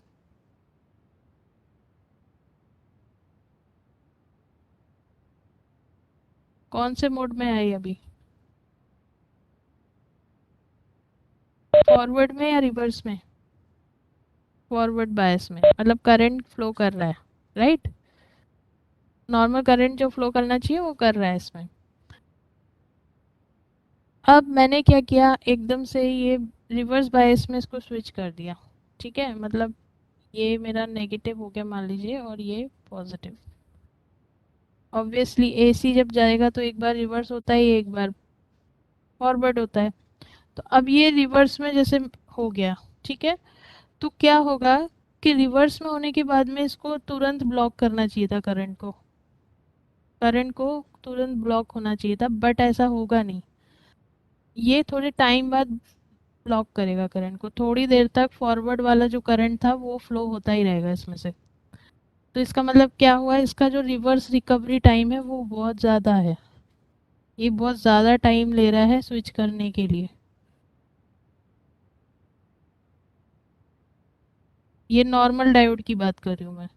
कौन से मोड में है ये अभी? फॉरवर्ड में या रिवर्स में? फॉरवर्ड बायस में, मतलब करंट फ्लो कर रहा है, राइट। नॉर्मल करंट जो फ्लो करना चाहिए वो कर रहा है इसमें। अब मैंने क्या किया, एकदम से ये रिवर्स बायस में इसको स्विच कर दिया, ठीक है। मतलब ये मेरा नेगेटिव हो गया मान लीजिए और ये पॉजिटिव। ऑब्वियसली एसी जब जाएगा तो एक बार रिवर्स होता है, एक बार फॉरवर्ड होता है। तो अब ये रिवर्स में जैसे हो गया, ठीक है। तो क्या होगा कि रिवर्स में होने के बाद में इसको तुरंत ब्लॉक करना चाहिए था, करंट को तुरंत ब्लॉक होना चाहिए था, बट ऐसा होगा नहीं। ये थोड़े टाइम बाद ब्लॉक करेगा करंट को, थोड़ी देर तक फॉरवर्ड वाला जो करंट था वो फ्लो होता ही रहेगा इसमें से। तो इसका मतलब क्या हुआ, इसका जो रिवर्स रिकवरी टाइम है वो बहुत ज़्यादा है, ये बहुत ज़्यादा टाइम ले रहा है स्विच करने के लिए। ये नॉर्मल डायोड की बात कर रही हूँ मैं,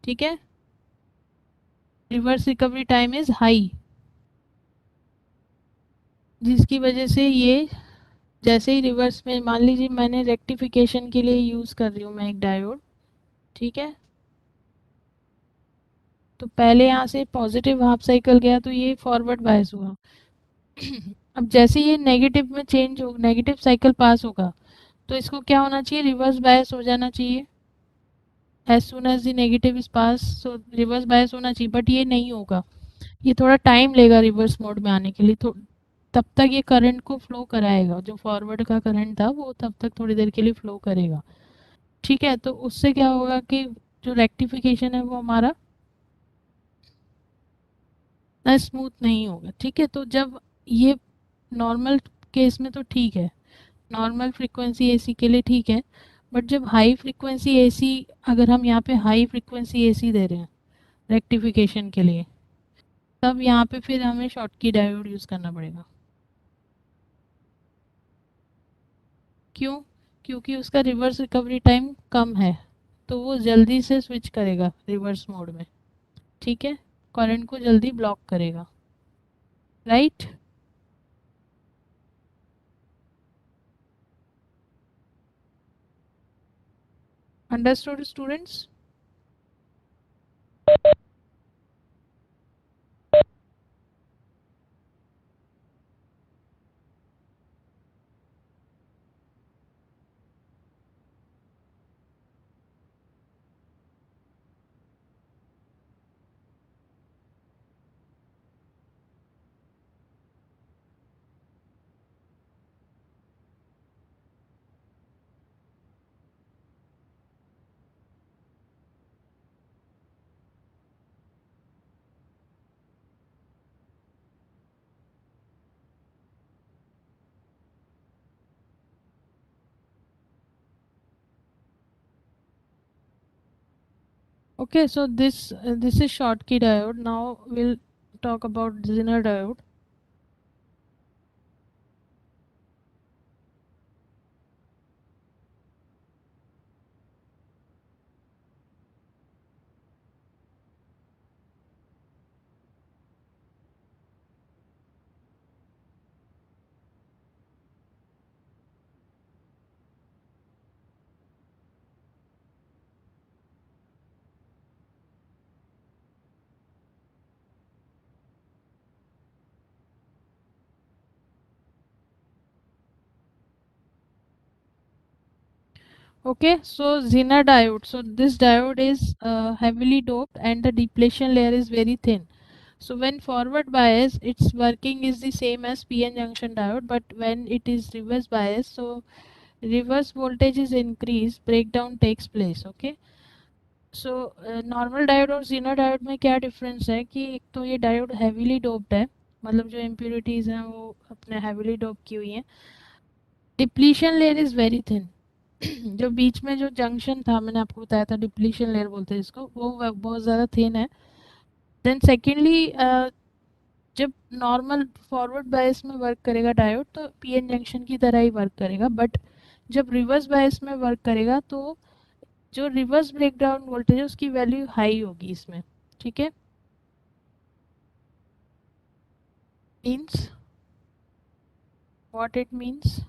ठीक है। Reverse recovery time is high, जिसकी वजह से ये जैसे ही रिवर्स में, मान लीजिए मैंने रेक्टिफिकेशन के लिए यूज़ कर रही हूँ मैं एक डायोड, ठीक है। तो पहले यहाँ से पॉजिटिव हाफ साइकिल गया तो ये फॉरवर्ड बायस हुआ। अब जैसे ये नेगेटिव में चेंज हो, नेगेटिव साइकिल पास होगा, तो इसको क्या होना चाहिए, रिवर्स बायस हो जाना चाहिए। As soon as the negative is pass, so reverse bias होना चाहिए, बट ये नहीं होगा। ये थोड़ा टाइम लेगा रिवर्स मोड में आने के लिए। तो तब तक ये करंट को फ्लो कराएगा, जो फॉरवर्ड का करंट था वो तब तक थोड़ी देर के लिए फ्लो करेगा, ठीक है। तो उससे क्या होगा कि जो रेक्टिफिकेशन है वो हमारा ना स्मूथ नहीं होगा, ठीक है। तो जब ये नॉर्मल केस में तो ठीक है, नॉर्मल फ्रीक्वेंसी एसी के लिए ठीक है, बट जब हाई फ्रीक्वेंसी एसी, अगर हम यहाँ पे हाई फ्रीक्वेंसी एसी दे रहे हैं रेक्टिफिकेशन के लिए, तब यहाँ पे फिर हमें शॉटकी डायोड यूज़ करना पड़ेगा। क्यों? क्योंकि उसका रिवर्स रिकवरी टाइम कम है, तो वो जल्दी से स्विच करेगा रिवर्स मोड में, ठीक है, करंट को जल्दी ब्लॉक करेगा, right? Understood students? Okay, so this is Schottky diode. Now we'll talk about Zener diode. Okay, so Zener diode. So this diode is heavily doped and the depletion layer is very thin. So when forward bias, its working is the same as PN junction diode, but when it is reverse bias, so reverse voltage is increased, breakdown takes place. Okay. So normal diode और जीनो diode में क्या difference है कि एक तो ये diode heavily doped है, मतलब जो इम्प्योरिटीज़ हैं वो अपने हैवीली डोप की हुई हैं। Depletion layer is very thin. जो बीच में जो जंक्शन था, मैंने आपको बताया था डिप्लीशन लेयर बोलते हैं इसको, वो बहुत ज़्यादा थिन है। देन सेकेंडली, जब नॉर्मल फॉरवर्ड बायस में वर्क करेगा डायोड तो पीएन जंक्शन की तरह ही वर्क करेगा, बट जब रिवर्स बायस में वर्क करेगा तो जो रिवर्स ब्रेकडाउन वोल्टेज है उसकी वैल्यू हाई होगी इसमें, ठीक है। मीन्स व्हाट इट मीन्स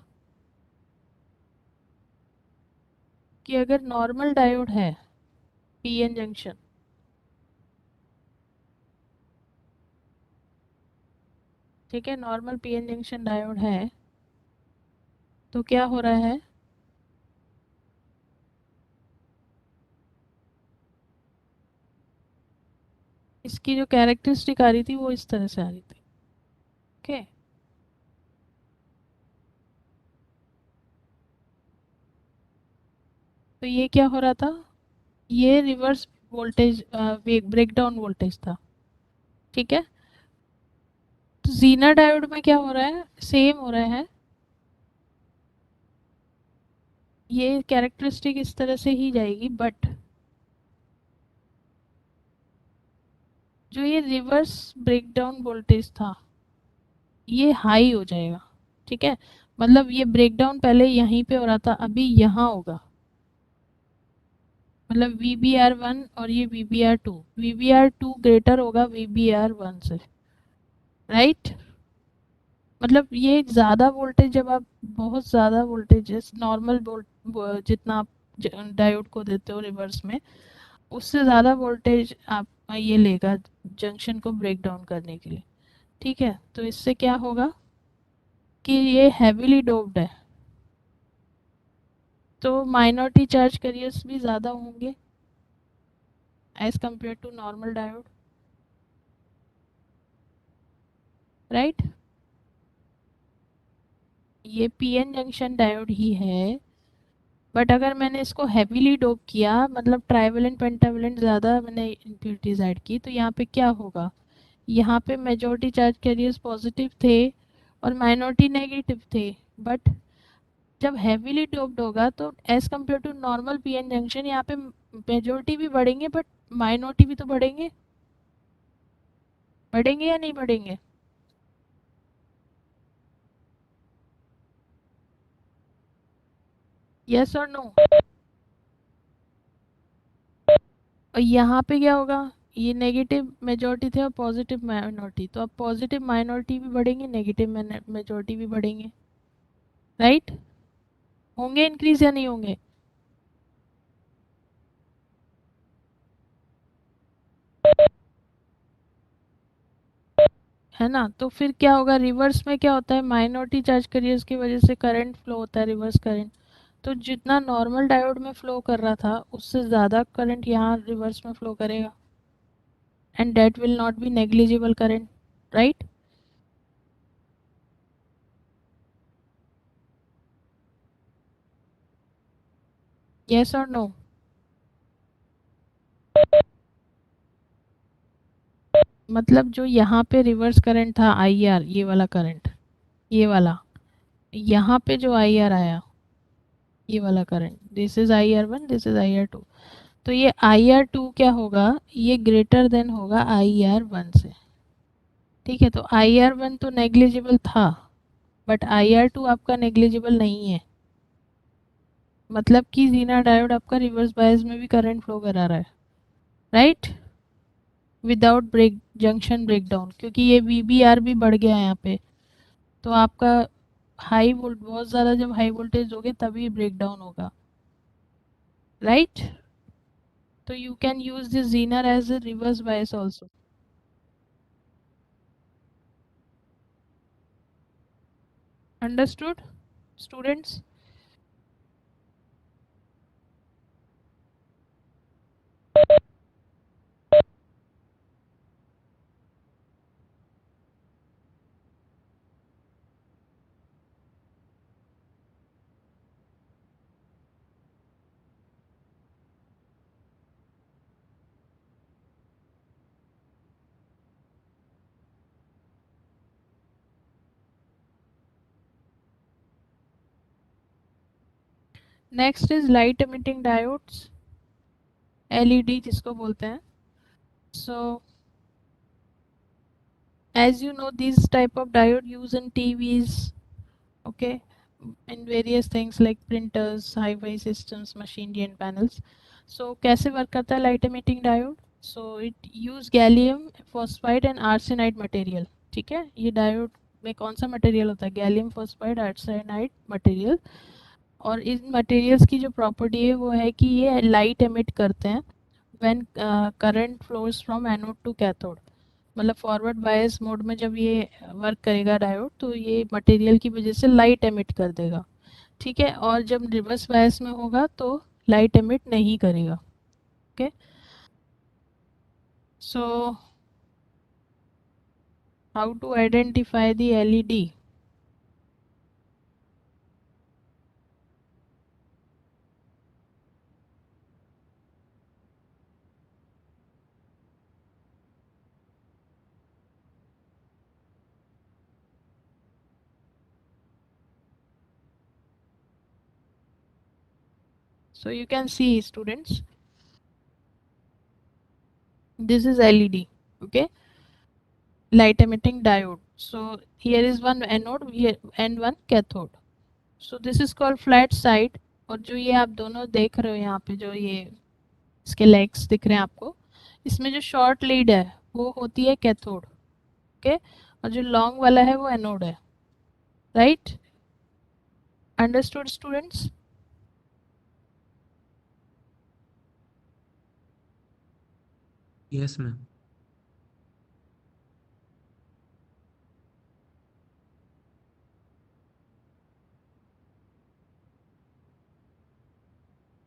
कि अगर नॉर्मल डायोड है पीएन जंक्शन, ठीक है, नॉर्मल पीएन जंक्शन डायोड है, तो क्या हो रहा है, इसकी जो कैरेक्टरिस्टिक आ रही थी वो इस तरह से आ रही थी, ओके। तो ये क्या हो रहा था, ये रिवर्स वोल्टेज ब्रेकडाउन वोल्टेज था, ठीक है। तो जीना डायोड में क्या हो रहा है, सेम हो रहा है, ये कैरेक्टरिस्टिक इस तरह से ही जाएगी, बट जो ये रिवर्स ब्रेकडाउन वोल्टेज था ये हाई हो जाएगा, ठीक है। मतलब ये ब्रेकडाउन पहले यहीं पे हो रहा था, अभी यहाँ होगा, मतलब VBR1 और ये VBR2, VBR2 ग्रेटर होगा VBR1 से, राइट। मतलब ये ज़्यादा वोल्टेज, जब आप बहुत ज़्यादा वोल्टेज नॉर्मल वोल्ट जितना आप डायोड को देते हो रिवर्स में, उससे ज़्यादा वोल्टेज आप ये लेगा जंक्शन को ब्रेक डाउन करने के लिए, ठीक है। तो इससे क्या होगा कि ये हैवीली डोप्ड है, तो माइनॉरिटी चार्ज कैरियर्स भी ज़्यादा होंगे as compare to normal diode, right. ये पीएन जंक्शन डायोड ही है, बट अगर मैंने इसको हैवीली डोप किया, मतलब ट्राइवेलेंट पेंटावेलेंट ज़्यादा मैंने इम्प्योरिटीज ऐड की, तो यहाँ पे क्या होगा, यहाँ पे मेजॉरिटी चार्ज कैरियर्स पॉजिटिव थे और माइनॉरिटी नेगेटिव थे, बट जब हेवीली डोप्ड होगा तो as compare to normal PN junction यहाँ पे मेजोरिटी भी बढ़ेंगे बट माइनॉरिटी भी तो बढ़ेंगे, बढ़ेंगे या नहीं बढ़ेंगे? यस और नो? और यहाँ पे क्या होगा, ये नेगेटिव मेजोरिटी थे और पॉजिटिव माइनॉरिटी, तो अब पॉजिटिव माइनॉरिटी भी बढ़ेंगे, नेगेटिव मेजोरिटी भी बढ़ेंगे, राइट? होंगे इंक्रीज या नहीं होंगे? है ना? तो फिर क्या होगा, रिवर्स में क्या होता है, माइनॉरिटी चार्ज कैरियर्स की वजह से करंट फ्लो होता है, रिवर्स करंट। तो जितना नॉर्मल डायोड में फ्लो कर रहा था उससे ज़्यादा करंट यहाँ रिवर्स में फ्लो करेगा, and that will not be negligible current, right? Yes और नो? मतलब जो यहाँ पे रिवर्स करंट था आई आर, ये वाला करंट, ये वाला, यहाँ पे जो आई आर आया, ये वाला current, this is I R one, this is I R two, तो ये आई आर टू क्या होगा, ये ग्रेटर देन होगा आई आर वन से, ठीक है? तो आई आर वन तो नेग्लिजिबल था बट आई आर टू आपका नेग्लिजिबल नहीं है, मतलब कि जीना डायोड आपका रिवर्स बायस में भी करंट फ्लो करा रहा है, right? Without break junction breakdown, क्योंकि ये वी बी आर भी बढ़ गया है यहाँ पे, तो आपका हाई वोल्ट, बहुत ज़्यादा जब हाई वोल्टेज होगे तभी ब्रेकडाउन होगा, राइट? तो you can use this zener as a reverse bias also. Understood students? Next is light emitting diodes, LED जिसको बोलते हैं। सो as you know, these type of diode used in TVs, okay, in various things like printers, hi-fi systems, machinery and panels. So कैसे work करता है light emitting diode? So it use gallium phosphide and arsenide material, ठीक है? ये diode में कौन सा material होता है, गैलियम फॉस्फाइड आर्सेनाइड मटेरियल। और इन मटेरियल्स की जो प्रॉपर्टी है वो है कि ये लाइट एमिट करते हैं when current flows from anode to cathode, मतलब फॉरवर्ड बायस मोड में जब ये वर्क करेगा डायोड तो ये मटेरियल की वजह से लाइट एमिट कर देगा, ठीक है? और जब रिवर्स बायस में होगा तो लाइट एमिट नहीं करेगा, okay? So how to identify the LED? So you can see students, this is LED, okay, light emitting diode. So here is one anode here and one cathode. So this is called flat side। और जो ये आप दोनों देख रहे हो यहाँ पे, जो ये इसके लेग्स दिख रहे हैं आपको, इसमें जो शॉर्ट लीड है वो होती है कैथोड, ओके, और जो लॉन्ग वाला है वो एनोड है, right? Understood students? Yes, ma'am.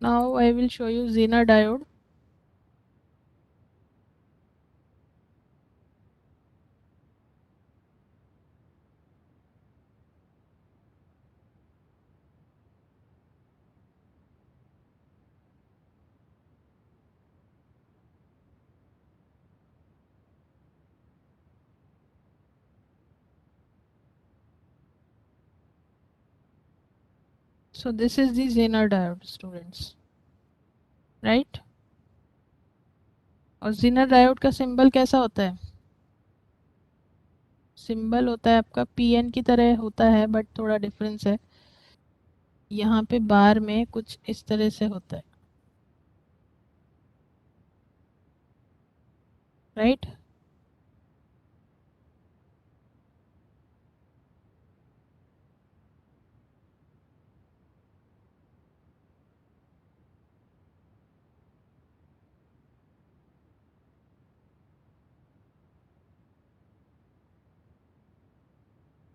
Now I will show you Zener diode। So this is the Zener diode, students, right? और Zener diode का सिंबल कैसा होता है? सिंबल होता है आपका PN की तरह होता है, बट थोड़ा डिफरेंस है। यहाँ पे बार में कुछ इस तरह से होता है, राइट?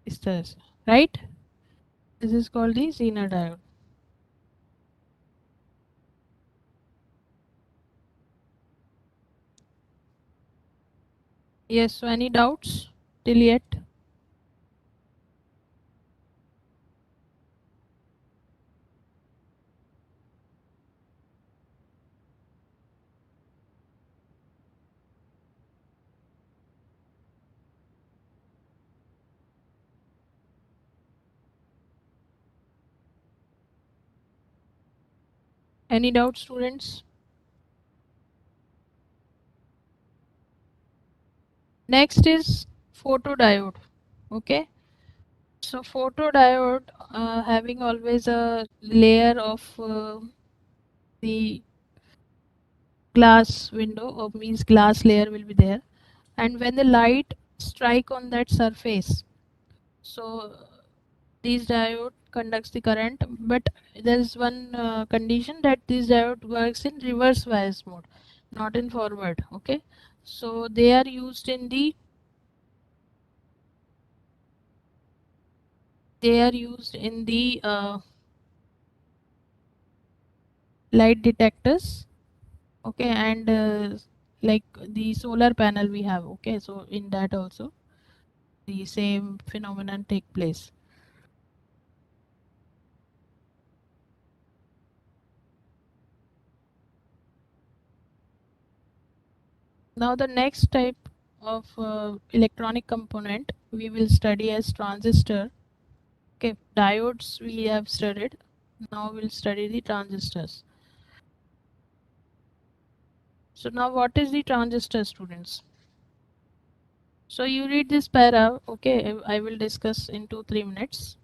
इस तरह से, right? This is called the Zener diode. Yes, so any doubts till yet? Any doubts, students? Next is photodiode. Okay, so photodiode having always a layer of the glass window, or means glass layer will be there, and when the light strike on that surface, so this diode conducts the current, but there is one condition, that this diode works in reverse bias mode, not in forward. Okay, so they are used in the light detectors. Okay, and like the solar panel we have. Okay, so in that also the same phenomenon take place. Now the next type of electronic component we will study as transistor. Okay, diodes we have studied. Now we'll study the transistors. So now what is the transistor, students? So you read this para. Okay, I will discuss in 2-3 minutes.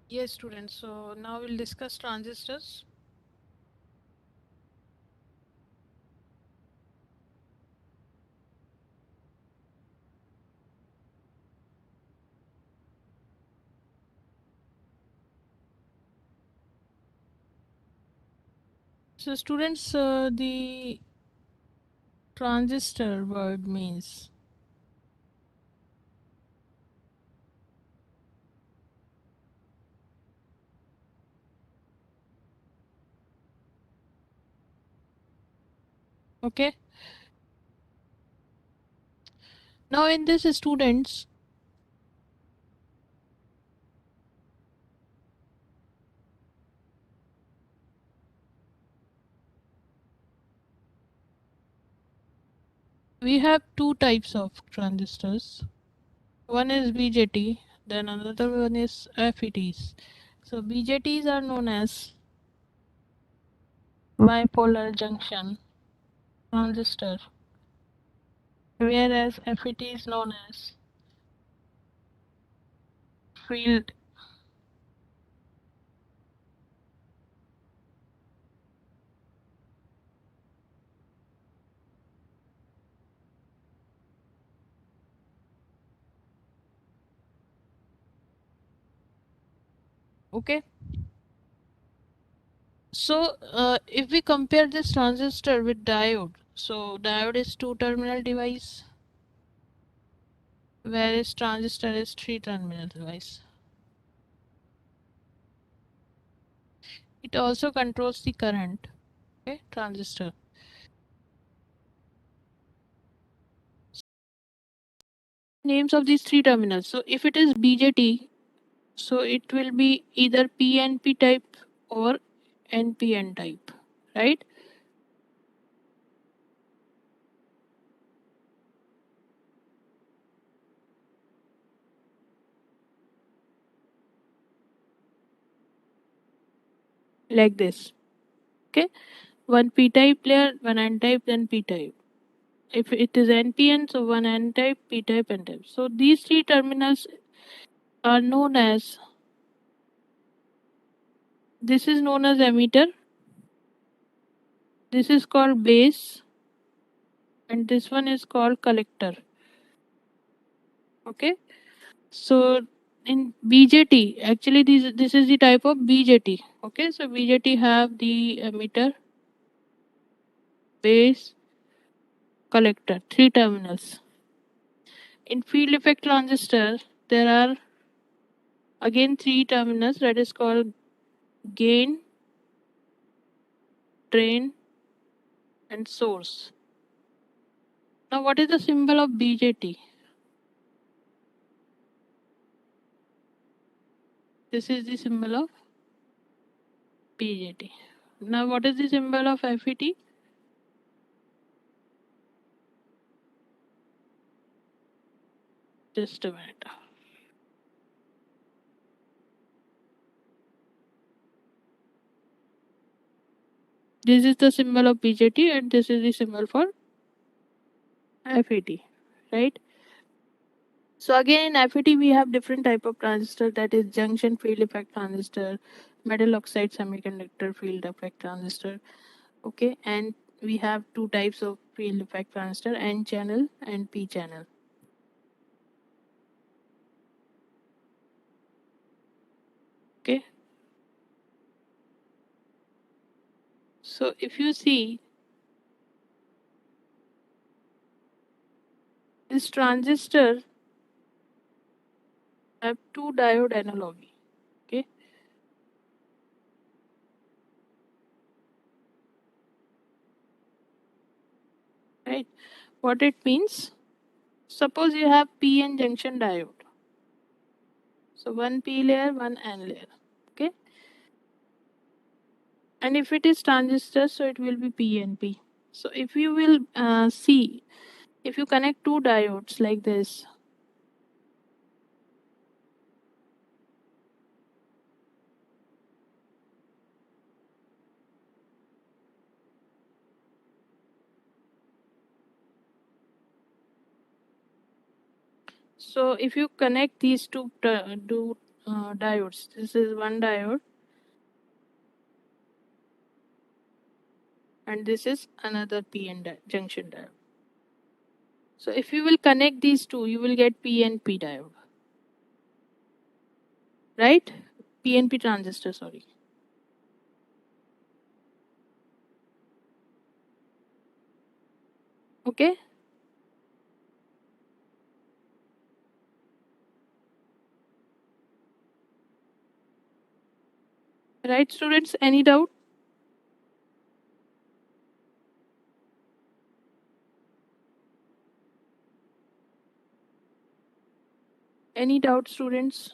Yes, students. So now we'll discuss transistors. So students, the transistor word means okay. Now in this, students, we have two types of transistors. One is BJT, then another one is FETs. So BJTs are known as bipolar junction transistor, whereas FET is known as field. Okay. So if we compare this transistor with diode, so diode is two-terminal device, whereas transistor is three-terminal device. It also controls the current. Okay, transistor. Names of these three terminals. So if it is BJT, so it will be either PNP type or NPN type, right? Like this. Okay, one P type layer, one N type, then P type. If it is NPN, so one N type, P type, N type. So these three terminals are known as, this is known as emitter, this is called base, and this one is called collector. Okay, so in BJT, actually this is the type of BJT. Okay, so BJT have the emitter, base, collector, three terminals. In field effect transistor, there are again three terminals, that is called gain, drain, and source. Now what is the symbol of BJT? This is the symbol of BJT. Now what is the symbol of FET? Just a minute. This is the symbol of BJT and this is the symbol for FET, right? So again in FET we have different type of transistor, that is junction field effect transistor, metal oxide semiconductor field effect transistor. Okay, and we have two types of field effect transistor, N channel and P channel. Okay, so if you see this transistor have two diode analogy. Okay, right, what it means, suppose you have PN junction diode, so one P layer, one N layer. Okay, and if it is transistor, so it will be PNP. So if you will see, if you connect two diodes like this, so if you connect these two diodes. This is one diode, and this is another junction diode. So if you will connect these two, you will get PNP diode, right? PNP transistor, sorry. Okay. Right, students? Any doubt? Any doubt, students?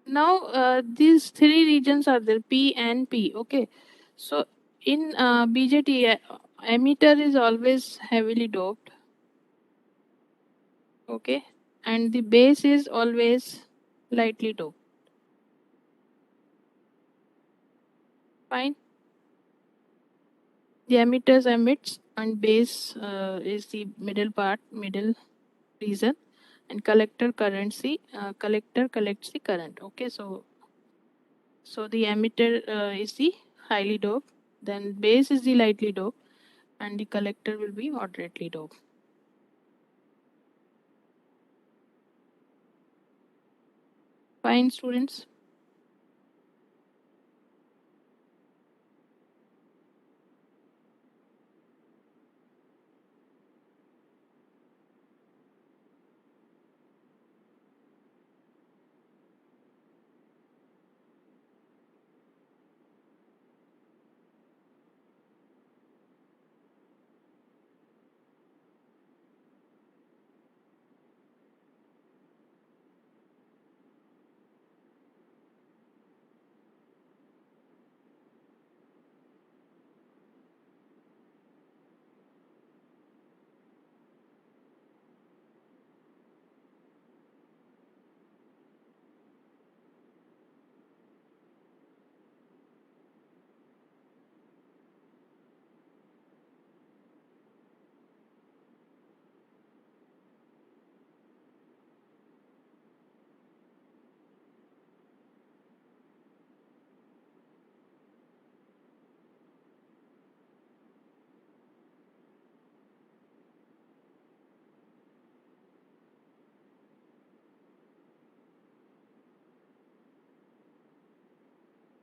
Now, these three regions are there, P and P. Okay. So in BJT, emitter is always heavily doped. Okay. And the base is always lightly doped. Fine. The emitters emits and base is the middle part, middle region, and collector collects the current. Okay. So the emitter is the highly doped, then base is the lightly doped, and the collector will be moderately doped. Fine, students.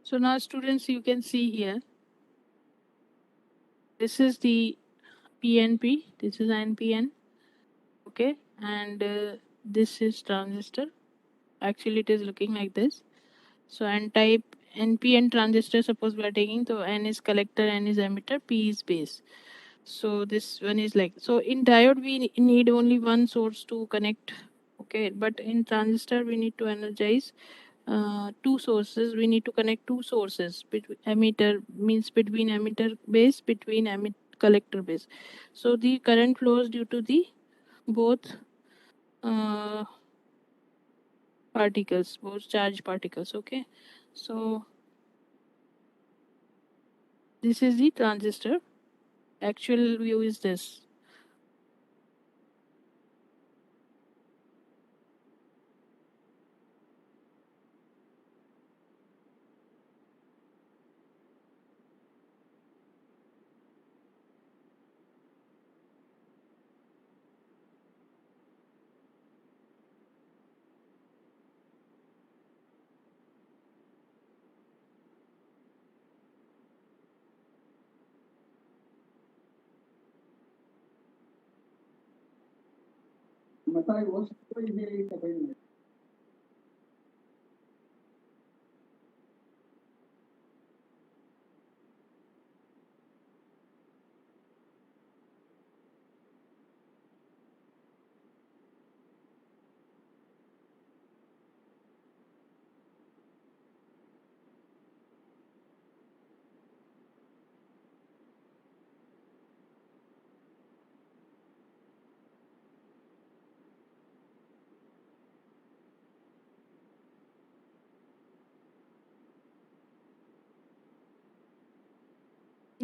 So now, students, you can see here. This is the PNP. This is NPN. Okay, and this is transistor. Actually, it is looking like this. So N-type NPN transistor. Suppose we are taking, so N is collector, N is emitter, P is base. So this one is like, so in diode we need only one source to connect. Okay, but in transistor we need to energize two sources. We need to connect two sources. Emitter means between emitter base, between collector base. So the current flows due to the both uh, particles, both charge particles. Okay, so this is the transistor. Actual view is this.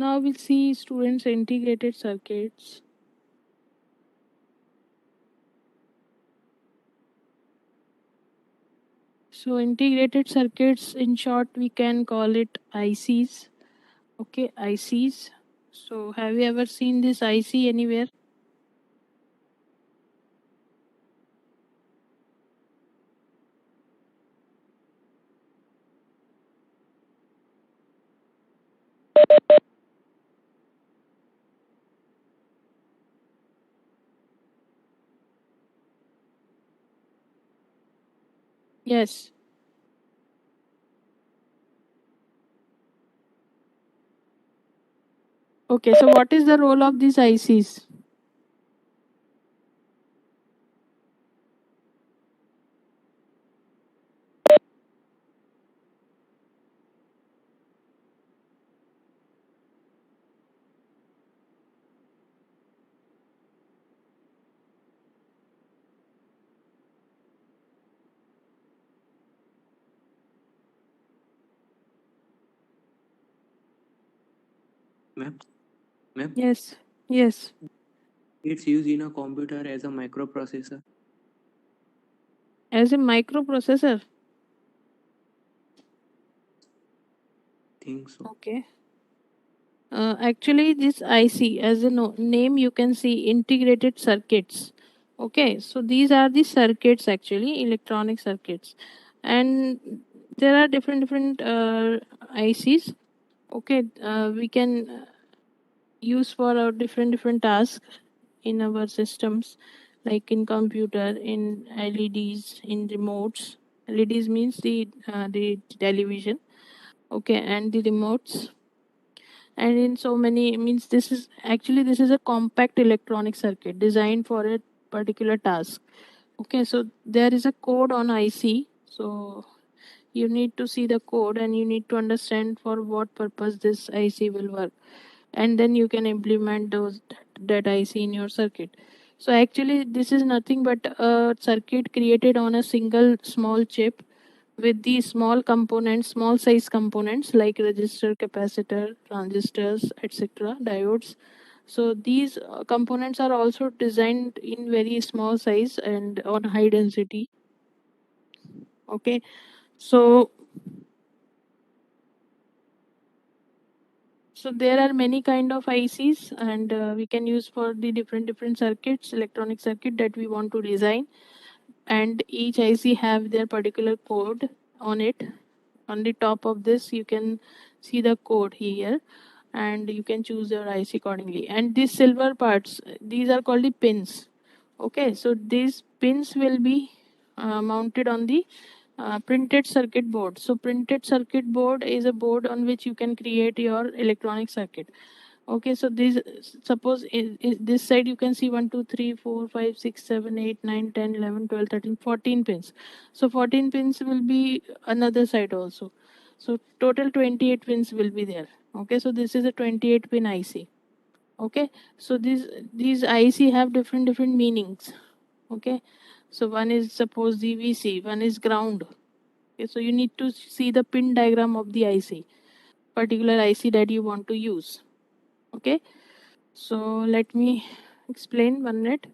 Now we'll see students integrated circuits. So integrated circuits, in short, we can call it ICs. Okay, ICs. So have you ever seen this IC anywhere? Yes. Okay, so what is the role of these ICs? Ma'am, ma'am, Yes. Yes. it's used in a computer as a microprocessor. As a microprocessor. Think so. Okay. Actually, this IC, as a name, you can see integrated circuits. Okay, so these are the circuits, actually, electronic circuits, and there are different ICs. Okay, we can use for our different tasks in our systems, like in computer, in LEDs, in remotes. LEDs means the television. Okay, and the remotes, and in so many, means this is a compact electronic circuit designed for a particular task. Okay, so there is a code on IC, so you need to see the code and you need to understand for what purpose this IC will work, and then you can implement that IC in your circuit. So actually this is nothing but a circuit created on a single small chip with the small components, small size components like resistor, capacitor, transistors, etc., diodes. So these components are also designed in very small size and on high density. Okay, so there are many kind of ICs, and we can use for the different circuits, electronic circuit that we want to design, and each IC have their particular code on it. On the top of this you can see the code here, and you can choose your IC accordingly. And these silver parts, these are called the pins. Okay, so these pins will be mounted on the printed circuit board. So printed circuit board is a board on which you can create your electronic circuit. Okay, so this, suppose in this side you can see 1 2 3 4 5 6 7 8 9 10 11 12 13 14 pins. So 14 pins will be another side also. So total 28 pins will be there. Okay, so this is a 28 pin IC. Okay, so these IC have different meanings. Okay, so one is suppose the VC, one is ground. Okay, so you need to see the pin diagram of the IC, particular IC that you want to use. Okay, so let me explain 1 minute.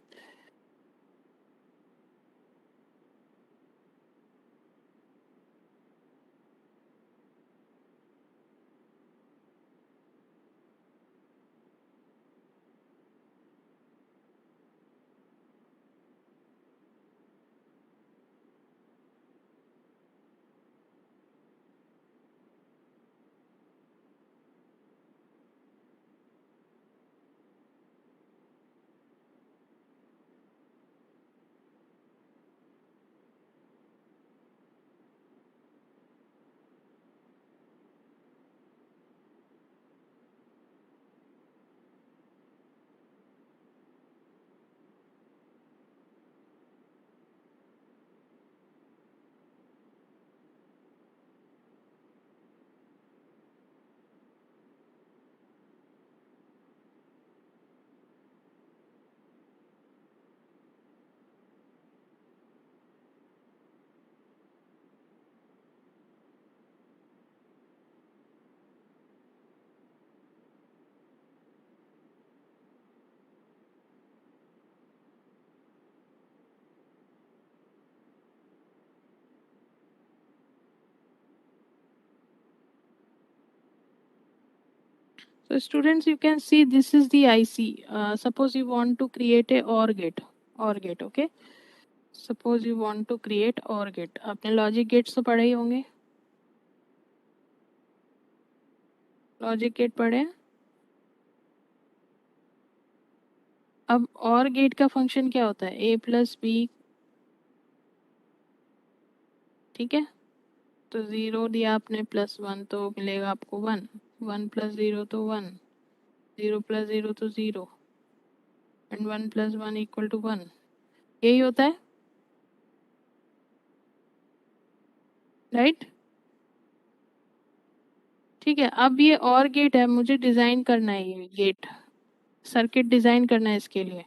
So students, you can see this is the IC. Suppose you want to create a OR gate, okay? Suppose you want to create OR gate. आपने logic gates तो पढ़े ही होंगे, logic gate पढ़े हैं? अब OR gate का function क्या होता है? A प्लस बी, ठीक है? तो 0 दिया आपने प्लस 1 तो मिलेगा आपको 1, 1 प्लस 0 तो 1, 0 प्लस 0 तो 0 एंड 1 प्लस 1 इक्वल टू 1, यही होता है, राइट? ठीक है, अब ये OR गेट है, मुझे डिज़ाइन करना है, ये गेट सर्किट डिज़ाइन करना है इसके लिए,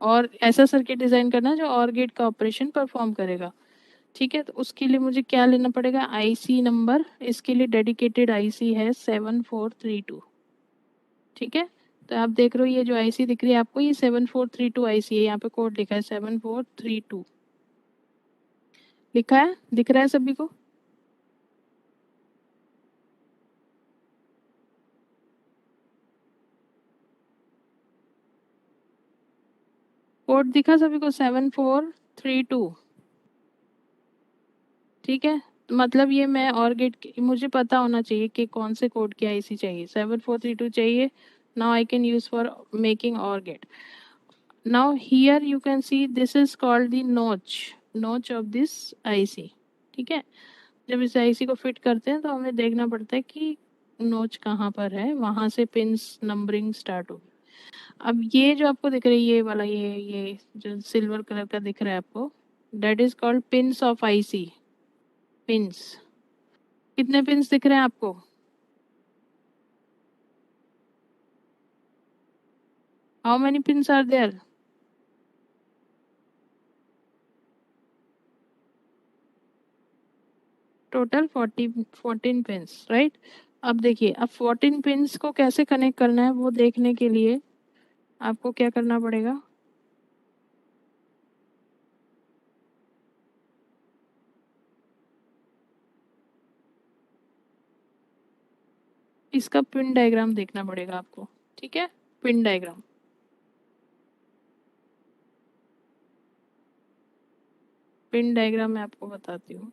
और ऐसा सर्किट डिज़ाइन करना है जो OR गेट का ऑपरेशन परफॉर्म करेगा, ठीक है? तो उसके लिए मुझे क्या लेना पड़ेगा? IC नंबर, इसके लिए डेडिकेटेड IC है 7432, ठीक है? तो आप देख रहे हो ये जो IC दिख रही है आपको, ये 7432 IC है, यहाँ पे कोड लिखा है 7432, लिखा है, दिख रहा है सभी को? कोड दिखा सभी को 7432, ठीक है? मतलब ये मैं OR गेट, मुझे पता होना चाहिए कि कौन से कोड की IC चाहिए, 7432 चाहिए. Now I can use for making OR gate. Now here you can see this is called the notch of this IC, ठीक है? जब इस IC को फिट करते हैं तो हमें देखना पड़ता है कि नोच कहाँ पर है, वहाँ से पिंस नंबरिंग स्टार्ट होगी. अब ये जो आपको दिख रही है, ये वाला, ये जो सिल्वर कलर का दिख रहा है आपको, that is called pins of IC. Pins, कितने पिंस दिख रहे हैं आपको? How many pins are there? Total 14 pins, right? अब देखिए, अब 14 पिंस को कैसे कनेक्ट करना है वो देखने के लिए आपको क्या करना पड़ेगा? इसका पिन डायग्राम देखना पड़ेगा आपको, ठीक है? पिन डायग्राम, पिन डायग्राम मैं आपको बताती हूँ.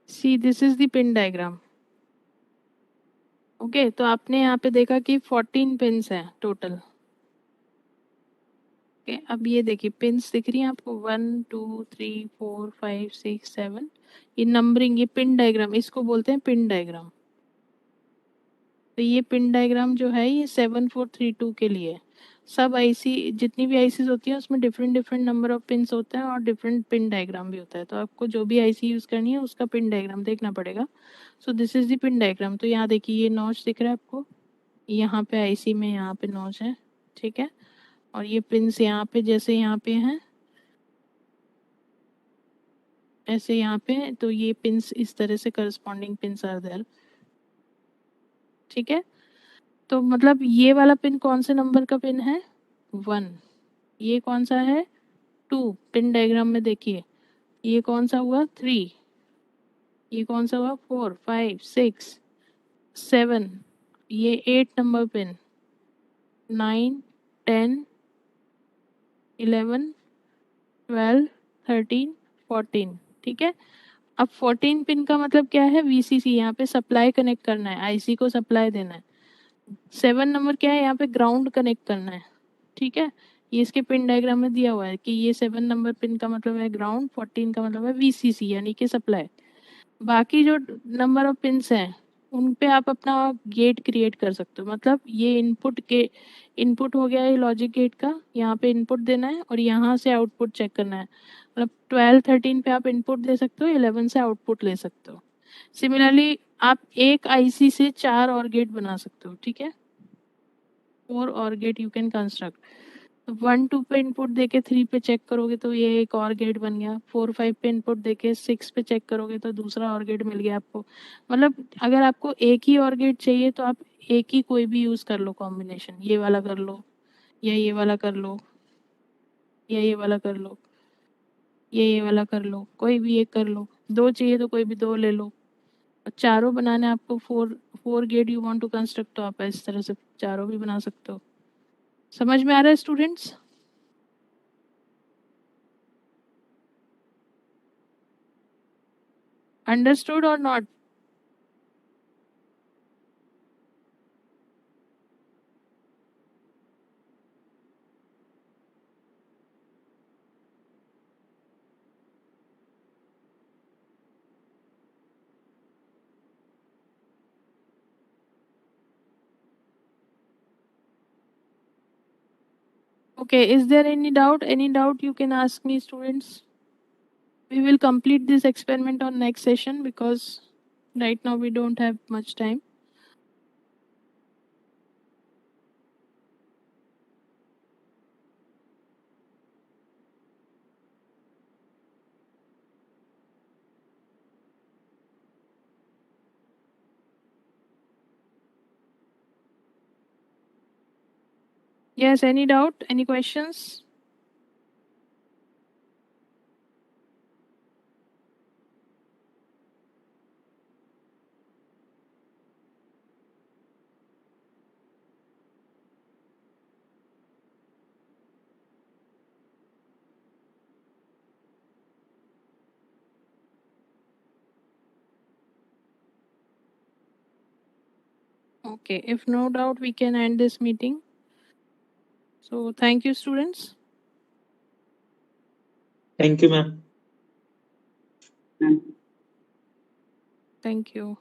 See, this is the pin diagram. Okay, तो आपने यहाँ पे देखा कि 14 पिंस हैं टोटल. ओके, अब ये देखिए पिंस दिख रही हैं आपको, 1 2 3 4 5 6 7, ये नंबरिंग, ये पिन डायग्राम, इसको बोलते हैं पिन डायग्राम. तो ये पिन डायग्राम जो है ये 7432 के लिए. सब IC, जितनी भी ICs होती हैं उसमें डिफरेंट नंबर ऑफ पिंस होते हैं और डिफरेंट पिन डायग्राम भी होता है. तो आपको जो भी IC यूज़ करनी है उसका पिन डायग्राम देखना पड़ेगा. सो this is the pin diagram. तो यहाँ देखिए ये नॉच दिख रहा है आपको, यहाँ पे IC में यहाँ पे नॉच है, ठीक है? और ये पिंस यहाँ पे, जैसे यहाँ पे हैं ऐसे यहाँ पे, तो ये पिंस इस तरह से करस्पॉन्डिंग पिंस आर देयर, ठीक है? तो मतलब ये वाला पिन कौन से नंबर का पिन है? 1. ये कौन सा है? 2. पिन डायग्राम में देखिए, ये कौन सा हुआ? 3. ये कौन सा हुआ? 4 5 6 7. ये 8 नंबर पिन, 9 10 11 12 13 14, ठीक है? अब 14 पिन का मतलब क्या है? VCC, यहाँ पे सप्लाई कनेक्ट करना है, IC को सप्लाई देना है. 7 नंबर क्या है? यहाँ पे ग्राउंड कनेक्ट करना है, ठीक है? ये इसके पिन डायग्राम में दिया हुआ है कि ये 7 नंबर पिन का मतलब है ग्राउंड, 14 का मतलब है VCC यानी कि सप्लाई. बाकी जो नंबर ऑफ पिन्स हैं उन पे आप अपना गेट क्रिएट कर सकते हो। मतलब ये इनपुट हो गया है लॉजिक गेट का, यहाँ पे इनपुट देना है और यहाँ से आउटपुट चेक करना है। मतलब 12-13 पे आप इनपुट दे सकते हो, 11 से आउटपुट ले सकते हो। सिमिलरली आप एक आईसी से 4 और गेट बना सकते हो, ठीक है। 4 और गेट यू कैन कंस्ट्रक्ट। 1-2 पे इनपुट देके 3 पे चेक करोगे तो ये एक और गेट बन गया। 4-5 पे इनपुट देके 6 पे चेक करोगे तो दूसरा और गेट मिल गया आपको। मतलब अगर आपको एक ही और गेट चाहिए तो आप एक ही कोई भी यूज कर लो कॉम्बिनेशन, ये वाला कर लो या ये वाला कर लो या ये वाला कर लो या ये वाला कर लो, कोई भी एक कर लो। 2 चाहिए तो कोई भी 2 ले लो। और चारों बनाने आपको 4 gate you want to construct तो आप इस तरह से चारों भी बना सकते हो। समझ में आ रहा है स्टूडेंट्स? अंडरस्टूड और not? Okay, is there any doubt? Any doubt you can ask me, students. We will complete this experiment on next session because right now we don't have much time. Yes, any doubt? Any questions? Okay, if no doubt, we can end this meeting. So thank you, students. Thank you, ma'am. Thank you.